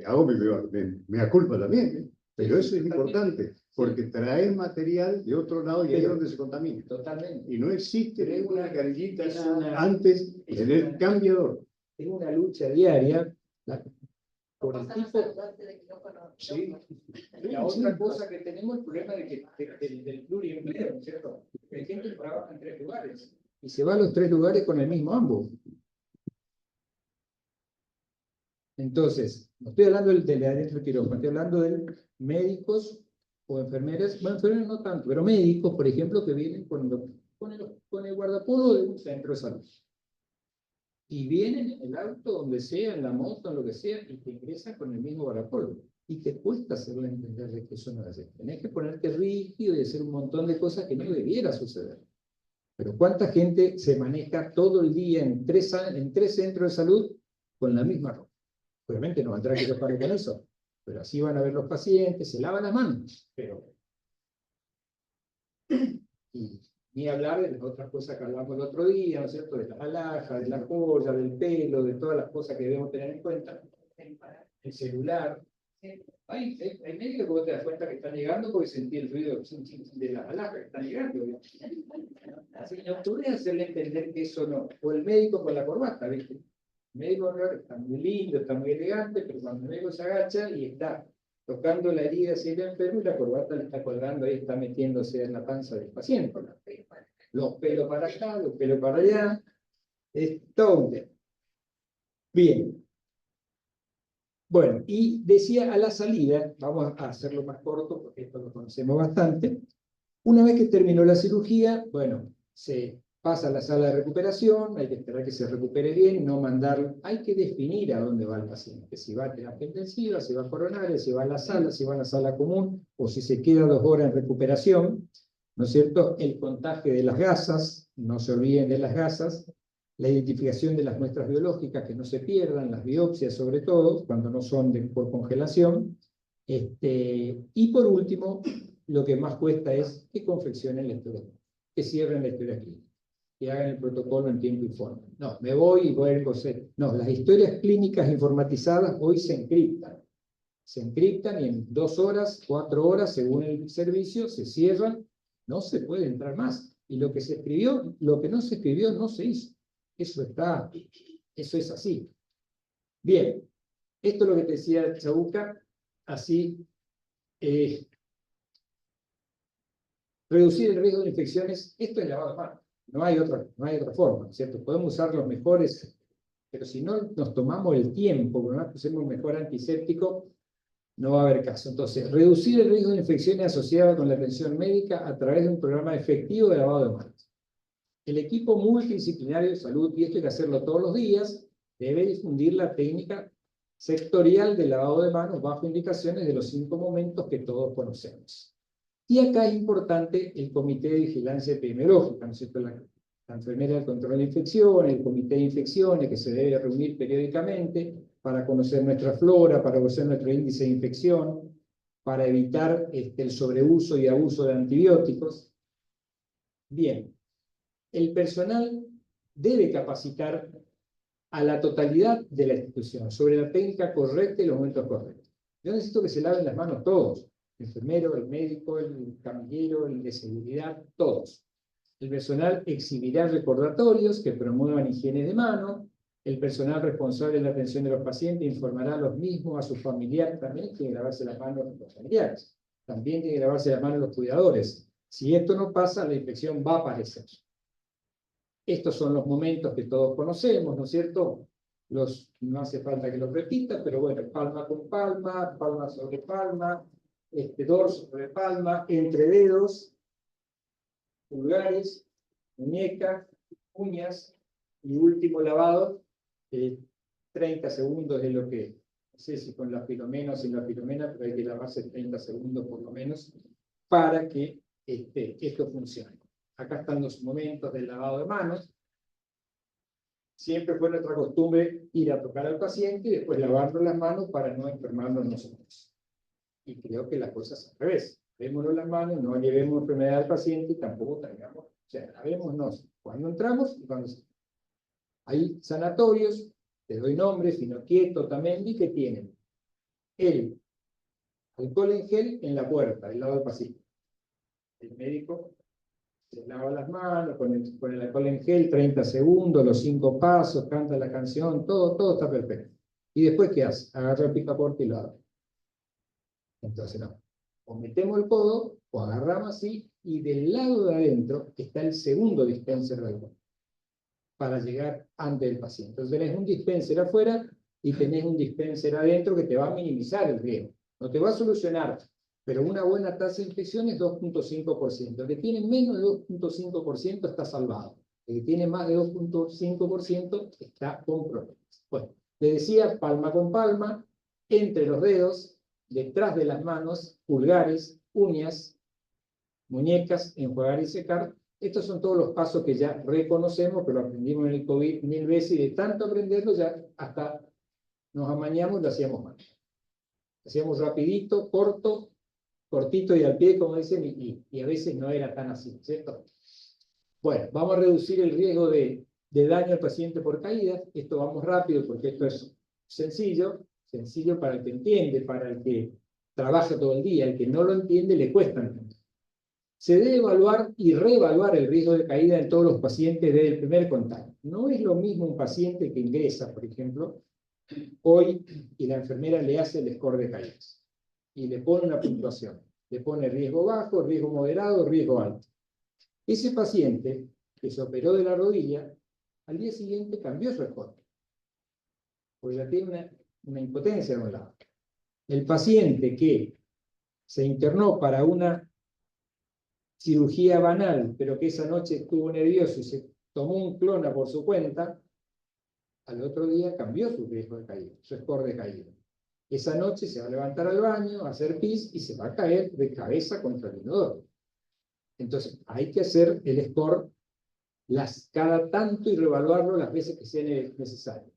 Hago me da culpa también, pero eso es importante, porque traes material de otro lado y ahí es donde se contamina. Totalmente. Y no existe una canillita una, antes en el cambiador. Es una lucha diaria. Por el tipo. La otra cosa que tenemos es el problema del pluriempleo, ¿cierto? Hay gente que trabaja en 3 lugares y se va a los 3 lugares con el mismo ambos. Entonces, no estoy hablando de adentro del quirófano, estoy hablando de médicos o enfermeras, bueno, enfermeras no tanto, pero médicos, por ejemplo, que vienen con el guardapolvo de un centro de salud. Y vienen en el auto, donde sea, en la moto, en lo que sea, y te ingresan con el mismo guardapolvo. Y te cuesta hacerle entender de que eso no es así. Tenés que ponerte rígido y hacer un montón de cosas que no debiera suceder. Pero ¿cuánta gente se maneja todo el día en 3 centros de salud con la misma ropa? Obviamente no va a entrar quirófano con eso, pero así van a ver los pacientes, se lavan las manos, pero... Y ni hablar de las otras cosas que hablamos el otro día, ¿no es cierto? De las alhajas, de la joya, del pelo, de todas las cosas que debemos tener en cuenta. El celular. Hay médicos que vos te das cuenta que están llegando porque sentí el ruido de las alhajas que están llegando. Así que no podés hacerle entender que eso no. O el médico con la corbata, ¿viste? El médico está muy lindo, está muy elegante, pero cuando el médico se agacha y está tocando la herida hacia el enfermo y la corbata le está colgando ahí, está metiéndose en la panza del paciente. Los pelos para acá, los pelos para allá. Es todo un tema. Bien. Bueno, y decía a la salida, vamos a hacerlo más corto porque esto lo conocemos bastante. Una vez que terminó la cirugía, bueno, se pasa a la sala de recuperación, hay que esperar que se recupere bien, no mandarlo. Hay que definir a dónde va el paciente, si va a terapia intensiva, si va a coronaria, si va a la sala, si va a la sala común, o si se queda 2 horas en recuperación, ¿no es cierto? El contagio de las gasas, no se olviden de las gasas, la identificación de las muestras biológicas, que no se pierdan, las biopsias sobre todo, cuando no son por congelación, Y por último, lo que más cuesta es que confeccionen la historia, que cierren la historia clínica, que hagan el protocolo en tiempo y forma. No, me voy y voy a coser. No, las historias clínicas informatizadas hoy se encriptan. Se encriptan y en 2 horas, 4 horas, según el servicio, se cierran, no se puede entrar más. Y lo que se escribió, lo que no se escribió, no se hizo. Eso es así. Bien, esto es lo que te decía Chabuca, así, reducir el riesgo de infecciones, esto es lavado de manos, no hay otra forma, ¿cierto? Podemos usar los mejores, pero si no nos tomamos el tiempo, no hacemos un mejor antiséptico, no va a haber caso. Entonces, reducir el riesgo de infecciones asociadas con la atención médica a través de un programa efectivo de lavado de manos. El equipo multidisciplinario de salud, y esto hay que hacerlo todos los días, debe difundir la técnica sectorial de lavado de manos bajo indicaciones de los 5 momentos que todos conocemos. Y acá es importante el Comité de Vigilancia Epidemiológica, ¿no es cierto? La enfermera de control de infecciones, el Comité de Infecciones, que se debe reunir periódicamente para conocer nuestra flora, para conocer nuestro índice de infección, para evitar el sobreuso y abuso de antibióticos. Bien, el personal debe capacitar a la totalidad de la institución sobre la técnica correcta y los momentos correctos. Yo necesito que se laven las manos todos, el enfermero, el médico, el camillero, el de seguridad, todos. El personal exhibirá recordatorios que promuevan higiene de mano. El personal responsable de la atención de los pacientes informará a los mismos, a sus familiares. También tiene que lavarse las manos los familiares. También tiene que lavarse las manos los cuidadores. Si esto no pasa, la infección va a aparecer. Estos son los momentos que todos conocemos, ¿no es cierto? No hace falta que los repita, pero bueno, palma con palma, palma sobre palma, dorso sobre palma, entre dedos, pulgares, muñeca, uñas, y último lavado, 30 segundos es lo que, no sé si con la filomena o sin la filomena, pero hay que lavarse 30 segundos por lo menos, para que esto funcione. Acá están los momentos del lavado de manos. Siempre fue nuestra costumbre ir a tocar al paciente y después lavarnos las manos para no enfermarnos nosotros. Y creo que la cosa es al revés. Lavémonos las manos, no llevemos enfermedad al paciente y tampoco traigamos. O sea, lavémonos cuando entramos y cuando salimos. Hay sanatorios, te doy nombres, Finocchieto, Tamendi, que tienen el alcohol en gel en la puerta, del lado del paciente. El médico se lava las manos con el alcohol en gel, 30 segundos, los 5 pasos, canta la canción, todo está perfecto. ¿Y después qué hace? Agarra el picaporte y lo abre. Entonces no. O metemos el codo, o agarramos así, y del lado de adentro está el segundo dispenser de alcohol, para llegar antes del paciente. Entonces tenés un dispenser afuera y tenés un dispenser adentro que te va a minimizar el riesgo. No te va a solucionar, pero una buena tasa de infección es 2.5%. El que tiene menos de 2.5% está salvado. El que tiene más de 2.5% está con problemas. Bueno, le decía palma con palma, entre los dedos, detrás de las manos, pulgares, uñas, muñecas, enjuagar y secar. Estos son todos los pasos que ya reconocemos, que lo aprendimos en el COVID 1000 veces, y de tanto aprenderlo ya hasta nos amañamos y lo hacíamos mal. Lo hacíamos rapidito, cortito y al pie, como dicen, y a veces no era tan así, ¿cierto? Bueno, vamos a reducir el riesgo de daño al paciente por caídas. Esto vamos rápido porque esto es sencillo para el que entiende, para el que trabaja todo el día. El que no lo entiende le cuesta entender. Se debe evaluar y reevaluar el riesgo de caída en todos los pacientes desde el primer contacto. No es lo mismo un paciente que ingresa, por ejemplo, hoy y la enfermera le hace el score de caídas y le pone una puntuación. Le pone riesgo bajo, riesgo moderado, riesgo alto. Ese paciente que se operó de la rodilla, al día siguiente cambió su score, porque ya tiene una impotencia de un lado. El paciente que se internó para una cirugía banal, pero que esa noche estuvo nervioso y se tomó un clona por su cuenta, al otro día cambió su riesgo de caída, su score de caída. Esa noche se va a levantar al baño, a hacer pis y se va a caer de cabeza contra el inodoro. Entonces, hay que hacer el score cada tanto y reevaluarlo las veces que sea necesario.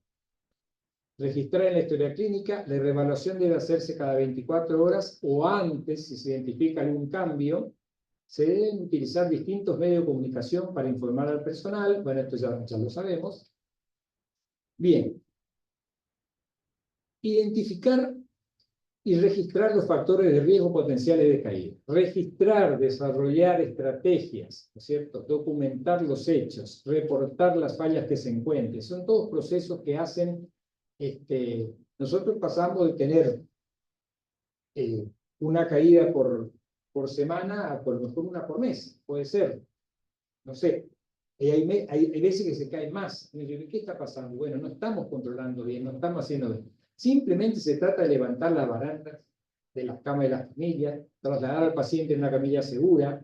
registrar en la historia clínica. La reevaluación debe hacerse cada 24 horas o antes, si se identifica algún cambio. Se deben utilizar distintos medios de comunicación para informar al personal. Bueno, esto ya lo sabemos. Bien. Identificar y registrar los factores de riesgo potenciales de caída. Registrar, desarrollar estrategias, ¿no es cierto? Documentar los hechos, reportar las fallas que se encuentren. Son todos procesos que hacen, nosotros pasamos de tener una caída por semana a por lo mejor una por mes, puede ser, no sé. Hay veces que se cae más. ¿Qué está pasando? Bueno, no estamos controlando bien, no estamos haciendo bien. Simplemente se trata de levantar las barandas de las camas de las familias, trasladar al paciente en una camilla segura,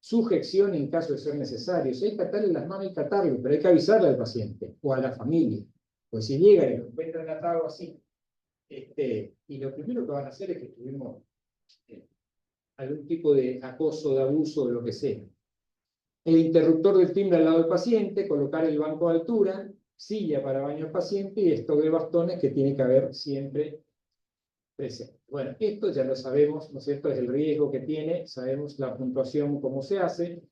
sujeción en caso de ser necesario. Si hay que atarle las manos, hay que atarle, pero hay que avisarle al paciente o a la familia. Pues si llega y lo encuentran atado así, y lo primero que van a hacer es que tuvimos algún tipo de acoso, de abuso, de lo que sea. El interruptor del timbre al lado del paciente, colocar el banco de altura, silla para baño al paciente y esto de bastones que tiene que haber siempre presente. Bueno, esto ya lo sabemos, ¿no es cierto? Es el riesgo que tiene, sabemos la puntuación, cómo se hace,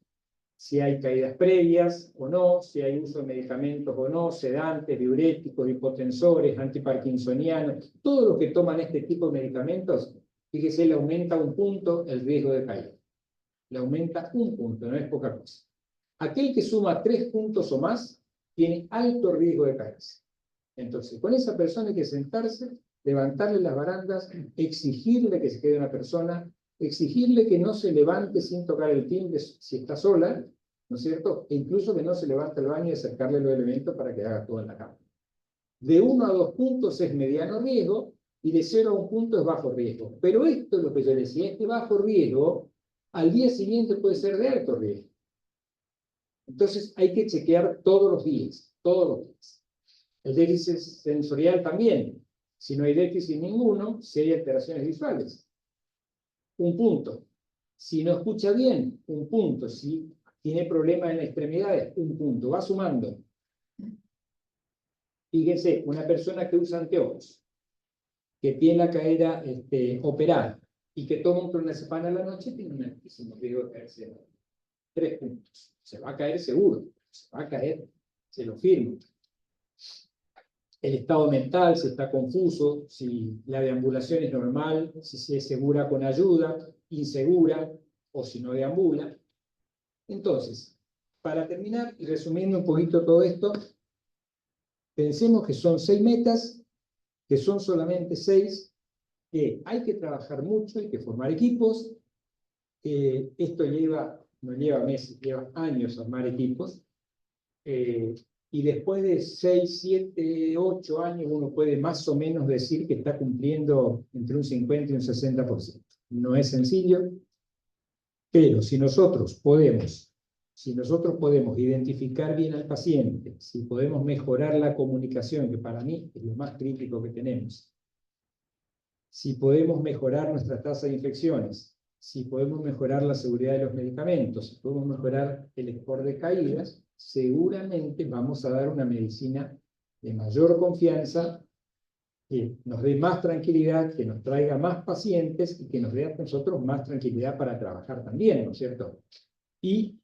si hay caídas previas o no, si hay uso de medicamentos o no, sedantes, diuréticos, hipotensores, antiparkinsonianos, todo lo que toman este tipo de medicamentos, fíjese, le aumenta un punto el riesgo de caída. Le aumenta un punto, no es poca cosa. Aquel que suma 3 puntos o más tiene alto riesgo de caerse. Entonces, con esa persona hay que sentarse, levantarle las barandas, exigirle que se quede una persona, exigirle que no se levante sin tocar el timbre si está sola, ¿no es cierto? E incluso que no se levante al baño y acercarle los elementos para que haga todo en la cama. De 1 a 2 puntos es mediano riesgo y de 0 a 1 punto es bajo riesgo. Pero esto es lo que yo decía, este bajo riesgo al día siguiente puede ser de alto riesgo. Entonces hay que chequear todos los días, todos los días. El déficit sensorial también. Si no hay déficit ninguno, si hay alteraciones visuales, 1 punto. Si no escucha bien, 1 punto. Si tiene problemas en las extremidades, 1 punto. Va sumando. Fíjense, una persona que usa anteojos, que tiene la cadera operada y que toma un clonazepam a la noche, tiene un altísimo riesgo de caerse. 3 puntos. Se va a caer seguro. Se va a caer, se lo firmo. El estado mental, si está confuso, si la deambulación es normal, si se es segura con ayuda, insegura, o si no deambula. Entonces, para terminar y resumiendo un poquito todo esto, pensemos que son 6 metas, que son solamente 6, que hay que trabajar mucho, hay que formar equipos. Esto no lleva meses, lleva años armar equipos. Y después de 6, 7, 8 años uno puede más o menos decir que está cumpliendo entre un 50 y un 60%. No es sencillo, pero si nosotros podemos identificar bien al paciente, si podemos mejorar la comunicación, que para mí es lo más crítico que tenemos, si podemos mejorar nuestra tasa de infecciones, si podemos mejorar la seguridad de los medicamentos, si podemos mejorar el score de caídas, seguramente vamos a dar una medicina de mayor confianza, que nos dé más tranquilidad, que nos traiga más pacientes y que nos dé a nosotros más tranquilidad para trabajar también, ¿no es cierto? Y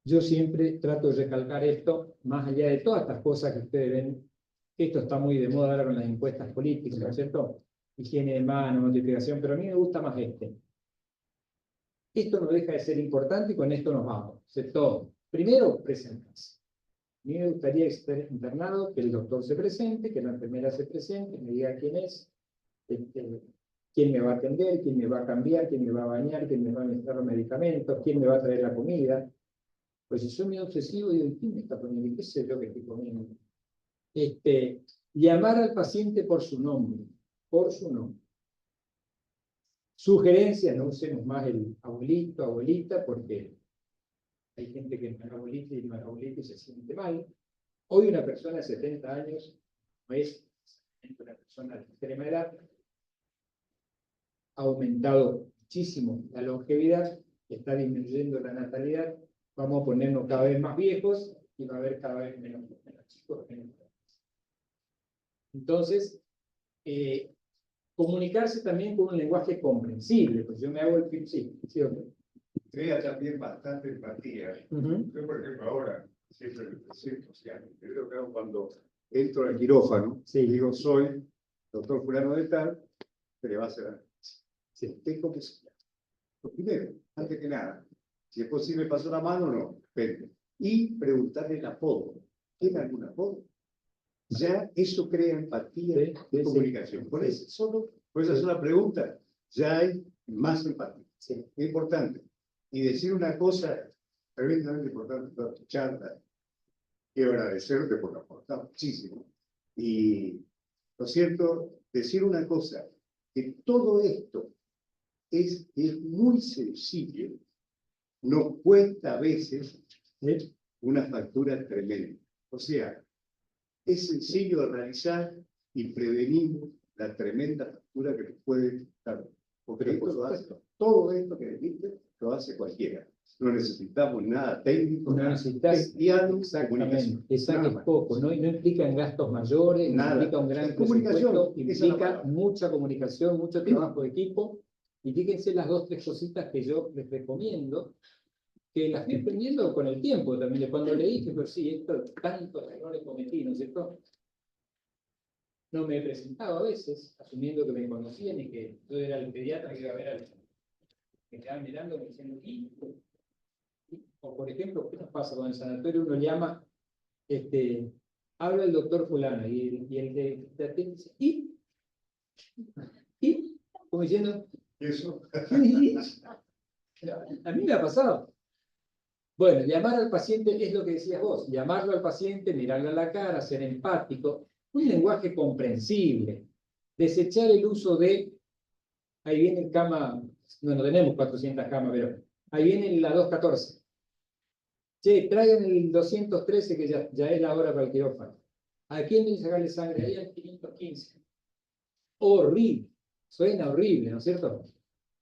yo siempre trato de recalcar esto, más allá de todas estas cosas que ustedes ven, esto está muy de moda ahora con las encuestas políticas, ¿no es cierto? Higiene de manos, notificación, pero a mí me gusta más este. Esto no deja de ser importante y con esto nos vamos. Todo. Primero, presentarse. A mí me gustaría estar internado, que el doctor se presente, que la enfermera se presente, me diga quién es, quién me va a atender, quién me va a cambiar, quién me va a bañar, quién me va a administrar los medicamentos, quién me va a traer la comida. Pues si soy muy obsesivo, digo, ¿quién me está poniendo? ¿Qué sé yo que estoy comiendo? Llamar al paciente por su nombre, por su nombre. Sugerencia, no usemos más el abuelito, abuelita, porque hay gente que no es abuelita y no es abuelita y se siente mal. Hoy una persona de 70 años no es una persona de extrema edad. Ha aumentado muchísimo la longevidad, está disminuyendo la natalidad, vamos a ponernos cada vez más viejos y va a haber cada vez menos chicos. Entonces, comunicarse también con un lenguaje comprensible, pues yo me hago el... Sí, sí, okay. Crea también bastante empatía. Yo, por ejemplo, ahora siempre me presento, o sea, creo que cuando entro al quirófano, Sí. digo, soy doctor fulano de tal, se le va a hacer. Sí. Tengo que ser. Lo primero, antes que nada, si es posible, paso la mano o no, depende. Y preguntarle el apodo. ¿Tiene algún apodo? Ya eso crea empatía y comunicación. Por eso solo, por esa sola pregunta, ya hay más empatía. Sí. Es importante. Y decir una cosa tremendamente importante para tu charla. Quiero agradecerte por aportar muchísimo. Y lo cierto, decir una cosa, que todo esto es muy sencillo, nos cuesta a veces una factura tremenda. O sea, es sencillo de realizar y prevenimos la tremenda factura que nos puede dar. Porque esto lo hace, todo esto que dijiste lo hace cualquiera. No necesitamos nada técnico, no necesitas comunicación. Es poco, no implica en gastos mayores, no implica un gran presupuesto, implica mucha comunicación, mucho trabajo de equipo. Y fíjense las 2 o 3 cositas que yo les recomiendo, que las fui aprendiendo con el tiempo también. Cuando leí que, pues sí, esto, tantos errores cometí, ¿no es cierto? No me he presentado a veces, asumiendo que me conocían y que yo era el pediatra que iba a ver al... Me quedaban mirando diciendo, o por ejemplo, ¿qué nos pasa con el sanatorio? Uno llama, habla el doctor fulano y el de dice, ¿y? Como diciendo, ¿eso? A mí me ha pasado. Bueno, llamar al paciente es lo que decías vos, llamarlo al paciente, mirarle a la cara, ser empático, un lenguaje comprensible, desechar el uso de, ahí viene el cama, no tenemos 400 camas, pero ahí viene la 214. Che, traigan el 213 que ya es la hora para el quirófano. ¿A quién viene a sacarle sangre? Ahí al 515. Horrible, suena horrible, ¿no es cierto?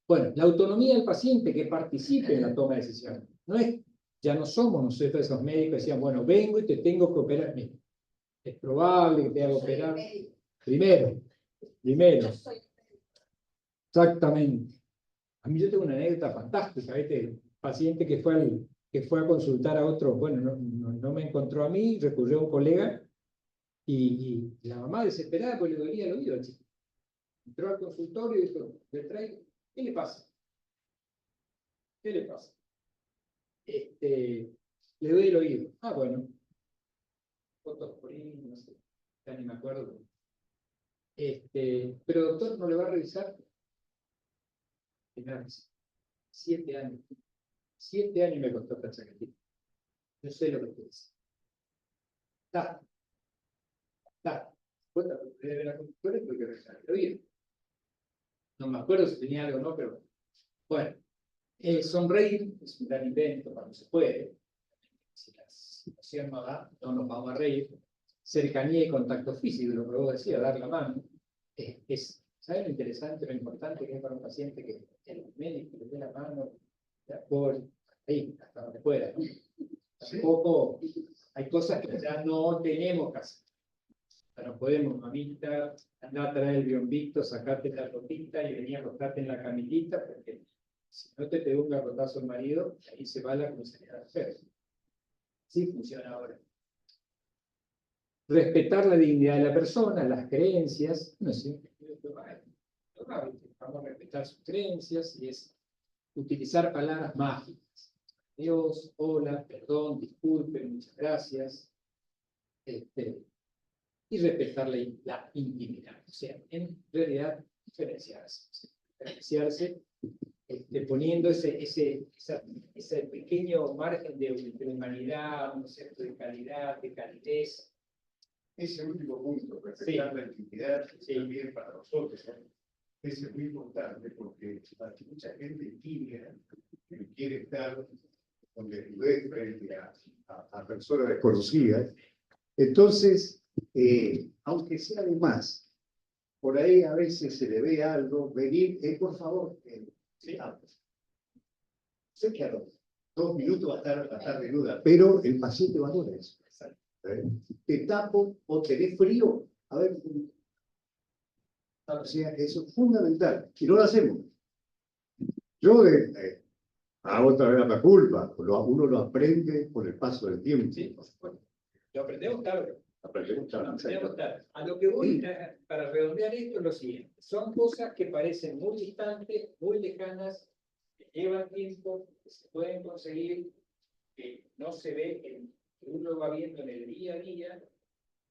Bueno, la autonomía del paciente que participe en la toma de decisiones. No es, ya no somos nosotros esos médicos que decían, bueno, vengo y te tengo que operar. Mira, es probable que te haga operar. Primero. Exactamente. A mí yo tengo una anécdota fantástica, ¿viste? El paciente que fue a consultar a otro, bueno, no me encontró a mí, recurrió a un colega y la mamá desesperada porque le dolía el oído al chico. Entró al consultorio y dijo, le traigo, ¿qué le pasa? ¿Qué le pasa? Le doy el oído. Ah, bueno. Fotosporín, no sé, ya ni me acuerdo. Pero doctor, ¿no le va a revisar? 7 años. 7 años me costó esta chaquetita. Yo sé lo que es. Está. Bueno, de la consultora tuve que revisar el oído. No me acuerdo si tenía algo o no, pero bueno. Sonreír es un gran invento cuando se puede. Si la situación no da, no nos vamos a reír. Cercanía y contacto físico, lo que vos decías, dar la mano. ¿Sabes lo interesante, lo importante que es para un paciente que el médico le dé la mano, por ahí, hasta donde pueda, ¿no? Tampoco hay cosas que ya no tenemos que hacer. Ya no podemos, mamita, andar a traer el biombito, sacarte la ropita y venir a acostarte en la camillita, porque si no te pegó un garrotazo el marido, ahí se va la comisaría de hacer. Sí funciona ahora. Respetar la dignidad de la persona, las creencias, no sé, vamos a respetar sus creencias y es utilizar palabras mágicas. Dios, hola, perdón, disculpe, muchas gracias. Y respetar la intimidad. O sea, en realidad, diferenciarse. Poniendo ese pequeño margen de humanidad, un concepto de calidad, de calidez. Ese último punto, respetar la intimidad, también para nosotros, es muy importante porque hay mucha gente tímida que quiere estar donde vive frente a personas desconocidas. Entonces, aunque sea de más, por ahí a veces se le ve algo, venir, por favor, sé que a los 2 minutos va a estar desnuda, pero el paciente valora eso. Te tapo o tenés frío, A ver, o sea, eso es fundamental, y no lo hacemos. Yo hago otra vez la culpa, uno lo aprende con el paso del tiempo. Sí, por supuesto. Lo aprendemos tarde. Aprendemos tarde. A lo que voy, para redondear esto, es lo siguiente. Son cosas que parecen muy distantes, muy lejanas, que llevan tiempo, que se pueden conseguir, que no se ve, que uno va viendo en el día a día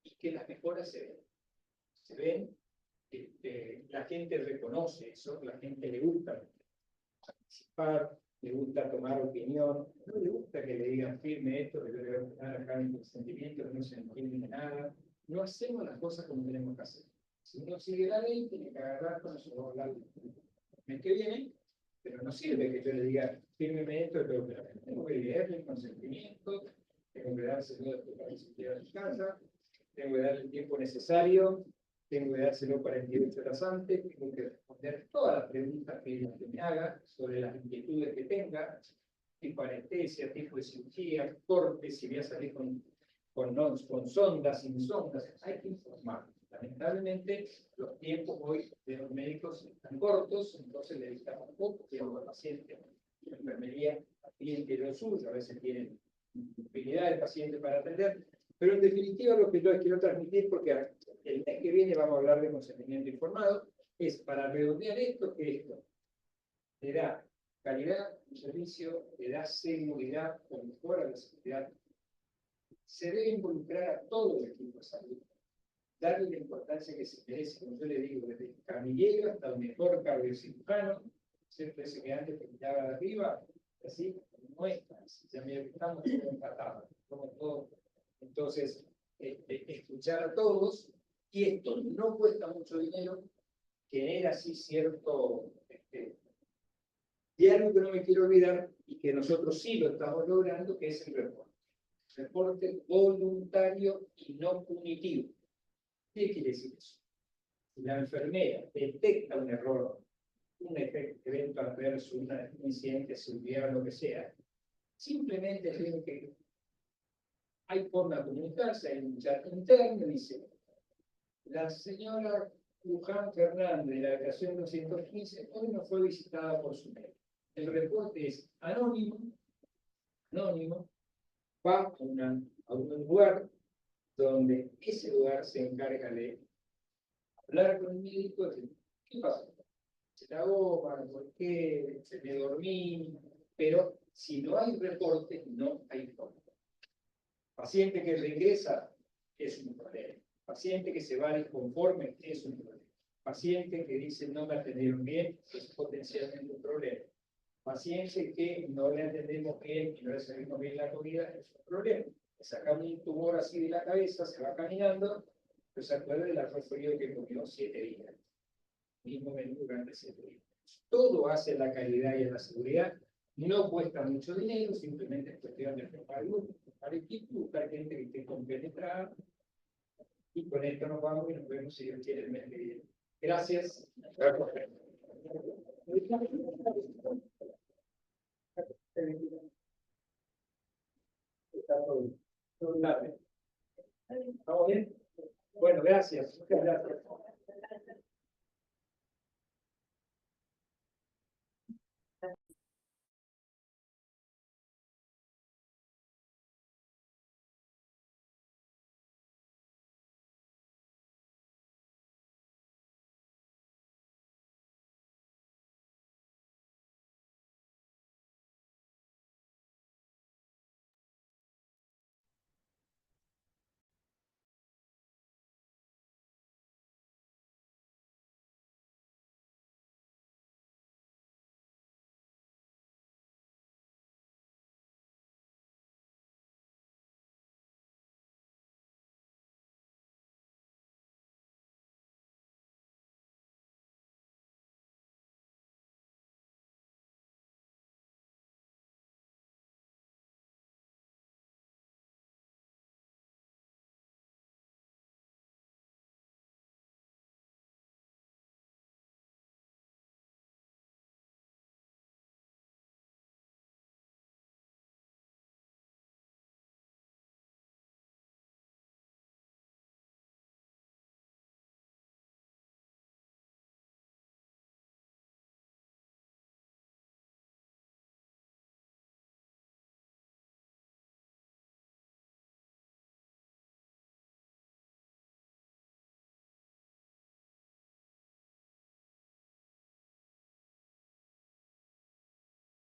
y que las mejoras se ven. Se ven, la gente reconoce eso, la gente le gusta participar, le gusta tomar opinión, no le gusta que le digan firme esto, que yo le voy a poner acá en el sentimiento, que no se entiende nada. No hacemos las cosas como tenemos que hacer. Si uno sigue la ley, tiene que agarrar con eso, hablar el mes que viene, pero no sirve que yo le diga fírmeme esto, pero tengo que leerle el consentimiento, tengo que dárselo después para que se quede en casa, tengo que darle el tiempo necesario, tengo que dárselo 48 horas antes, tengo que responder todas las preguntas que me haga sobre las inquietudes que tenga, tipo anestesia, tipo de cirugía, corte, si voy a salir con sondas, sin sondas, hay que informar. Lamentablemente, los tiempos hoy de los médicos están cortos, entonces le dedicamos poco tiempo al paciente. La enfermería también tiene lo suyo, a veces tienen infinidad de pacientes para atender, pero en definitiva lo que yo les quiero transmitir, porque el mes que viene vamos a hablar de consentimiento informado, es para redondear esto, que esto le da calidad de servicio, le da seguridad, o mejora la seguridad. Se debe involucrar a todo el equipo de salud, darle la importancia que se merece, como yo le digo, desde el camillero hasta el mejor cardiocirujano, ¿cierto? Ese que antes terminaba de arriba, así, no es así, ya me estamos todos empatados, somos todos. Entonces, escuchar a todos, y esto no cuesta mucho dinero, genera así cierto, y algo que no me quiero olvidar, y que nosotros sí lo estamos logrando, que es el reporte. Reporte voluntario y no punitivo. ¿Qué quiere decir eso? Si la enfermera detecta un error, un evento adverso, un incidente de seguridad, lo que sea, simplemente tiene que... Hay forma de comunicarse, hay un chat interno, dice, la señora Luján Fernández de la habitación 215 hoy no fue visitada por su médico. El reporte es anónimo, va a un lugar donde ese lugar se encarga de hablar con el médico, de decir, ¿qué pasó? Se la goma, ¿por qué? Se me dormí, pero si no hay reporte, no hay forma. Paciente que regresa es un problema. Paciente que se va disconforme es un problema. Paciente que dice no me atendieron bien es potencialmente un problema. Paciente que no le atendemos bien y no le servimos bien la comida es un problema. Le sacamos un tumor así de la cabeza, se va caminando, pero se acuerda del arroz frío que comió 7 días. Mismo menú durante 7 días. Todo hace la calidad y la seguridad. No cuesta mucho dinero, simplemente es cuestión de formar grupo, formar equipo, buscar gente que esté compenetrada. Y con esto nos vamos y nos vemos si Dios quiere el mes que viene. Gracias. ¿Estamos bien? Bueno, gracias. Muchas gracias.